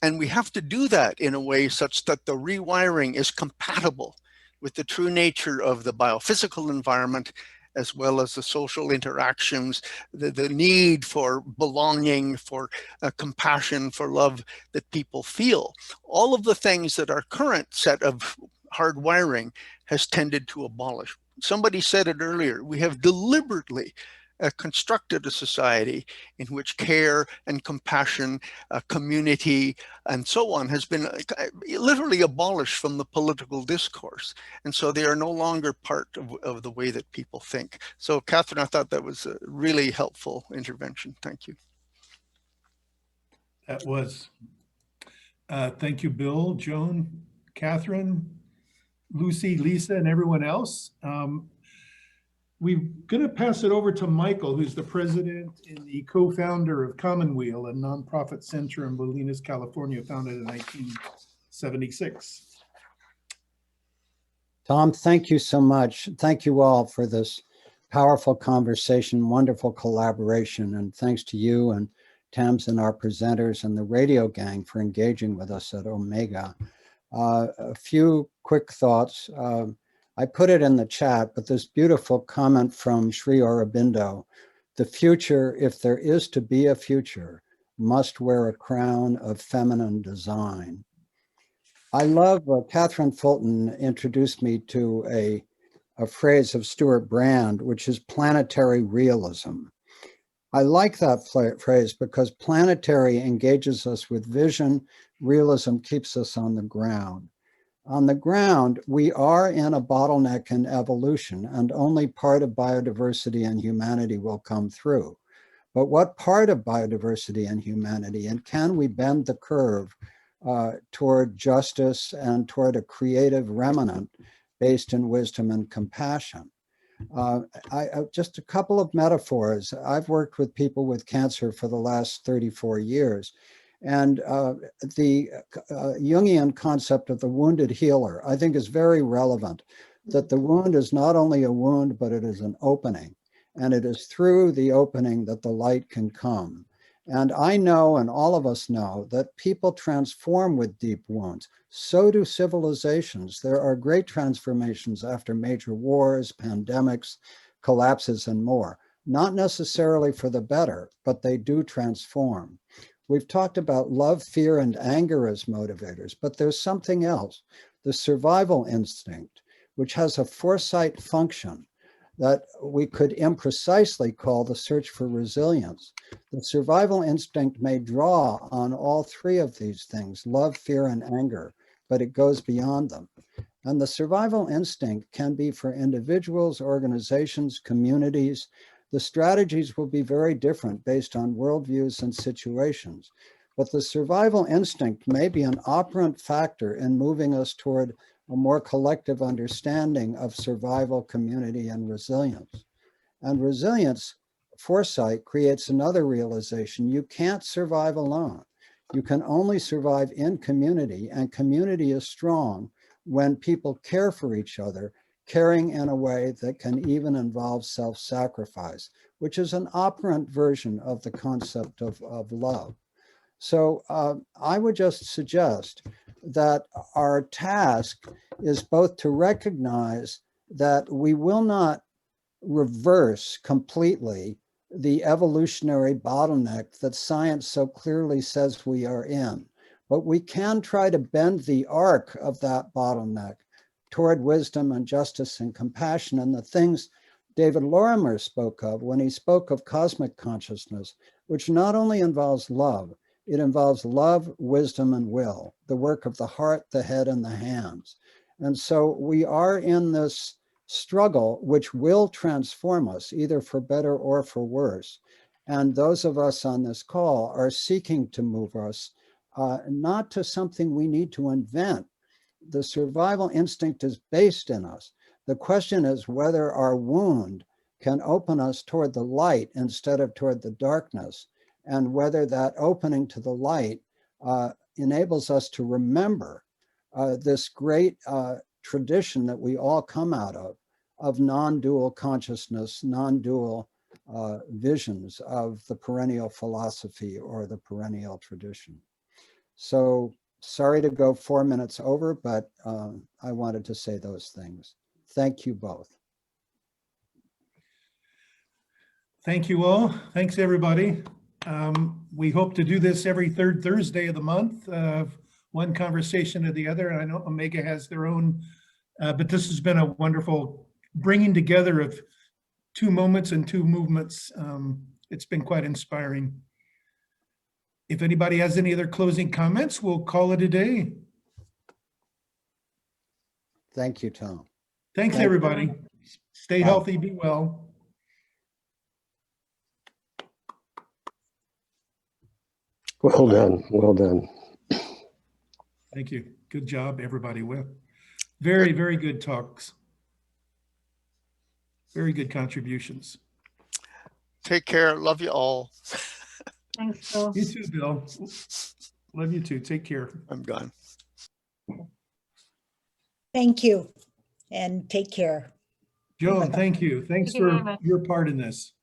And we have to do that in a way such that the rewiring is compatible with the true nature of the biophysical environment, as well as the social interactions, the need for belonging, for compassion, for love that people feel. All of the things that our current set of hardwiring has tended to abolish. Somebody said it earlier, we have deliberately constructed a society in which care and compassion, community, and so on has been literally abolished from the political discourse. And so they are no longer part of the way that people think. So Catherine, I thought that was a really helpful intervention. Thank you. That was. Thank you, Bill, Joan, Catherine, Lucy, Lisa, and everyone else. We're going to pass it over to Michael, who's the president and the co-founder of Commonweal, a nonprofit center in Bolinas, California, founded in 1976. Tom, thank you so much. Thank you all for this powerful conversation, wonderful collaboration, and thanks to you and Tams and our presenters and the radio gang for engaging with us at Omega. A few quick thoughts. I put it in the chat, but this beautiful comment from Sri Aurobindo: the future, if there is to be a future, must wear a crown of feminine design. I love Catherine Fulton introduced me to a phrase of Stuart Brand, which is planetary realism. I like that phrase because planetary engages us with vision, realism keeps us on the ground. On the ground, we are in a bottleneck in evolution, and only part of biodiversity and humanity will come through. But what part of biodiversity and humanity, and can we bend the curve toward justice and toward a creative remnant based in wisdom and compassion? Just a couple of metaphors. I've worked with people with cancer for the last 34 years. And the Jungian concept of the wounded healer, I think, is very relevant, that the wound is not only a wound, but it is an opening. And it is through the opening that the light can come. And I know, and all of us know, that people transform with deep wounds. So do civilizations. There are great transformations after major wars, pandemics, collapses, and more. Not necessarily for the better, but they do transform. We've talked about love, fear, and anger as motivators, but there's something else, the survival instinct, which has a foresight function that we could imprecisely call the search for resilience. The survival instinct may draw on all three of these things, love, fear, and anger, but it goes beyond them. And the survival instinct can be for individuals, organizations, communities. The strategies will be very different based on worldviews and situations, but the survival instinct may be an operant factor in moving us toward a more collective understanding of survival, community, and resilience. And resilience, foresight, creates another realization. You can't survive alone. You can only survive in community, and community is strong when people care for each other, caring in a way that can even involve self-sacrifice, which is an operant version of the concept of love. So I would just suggest that our task is both to recognize that we will not reverse completely the evolutionary bottleneck that science so clearly says we are in. But we can try to bend the arc of that bottleneck toward wisdom and justice and compassion, and the things David Lorimer spoke of when he spoke of cosmic consciousness, which not only involves love, it involves love, wisdom, and will, the work of the heart, the head, and the hands. And so we are in this struggle which will transform us, either for better or for worse. And those of us on this call are seeking to move us not to something we need to invent. The survival instinct is based in us. The question is whether our wound can open us toward the light instead of toward the darkness, and whether that opening to the light enables us to remember this great tradition that we all come out of non-dual consciousness, non-dual visions of the perennial philosophy or the perennial tradition. So sorry to go 4 minutes over, but I wanted to say those things. Thank you both. Thank you all. Thanks, everybody. We hope to do this every third Thursday of the month, one conversation to the other. I know Omega has their own, but this has been a wonderful bringing together of two moments and two movements. It's been quite inspiring. If anybody has any other closing comments, we'll call it a day. Thank you, Tom. Thanks, Thank everybody. you. Stay Bye. healthy, be well. Well done. Well done. Thank you. Good job, everybody. Well, very, very good talks. Very good contributions. Take care. Love you all. Thanks, Bill. You too, Bill. Love you too. Take care. I'm gone. Thank you and take care. Joan, thank you. Thanks Thank you very for much. your part in this.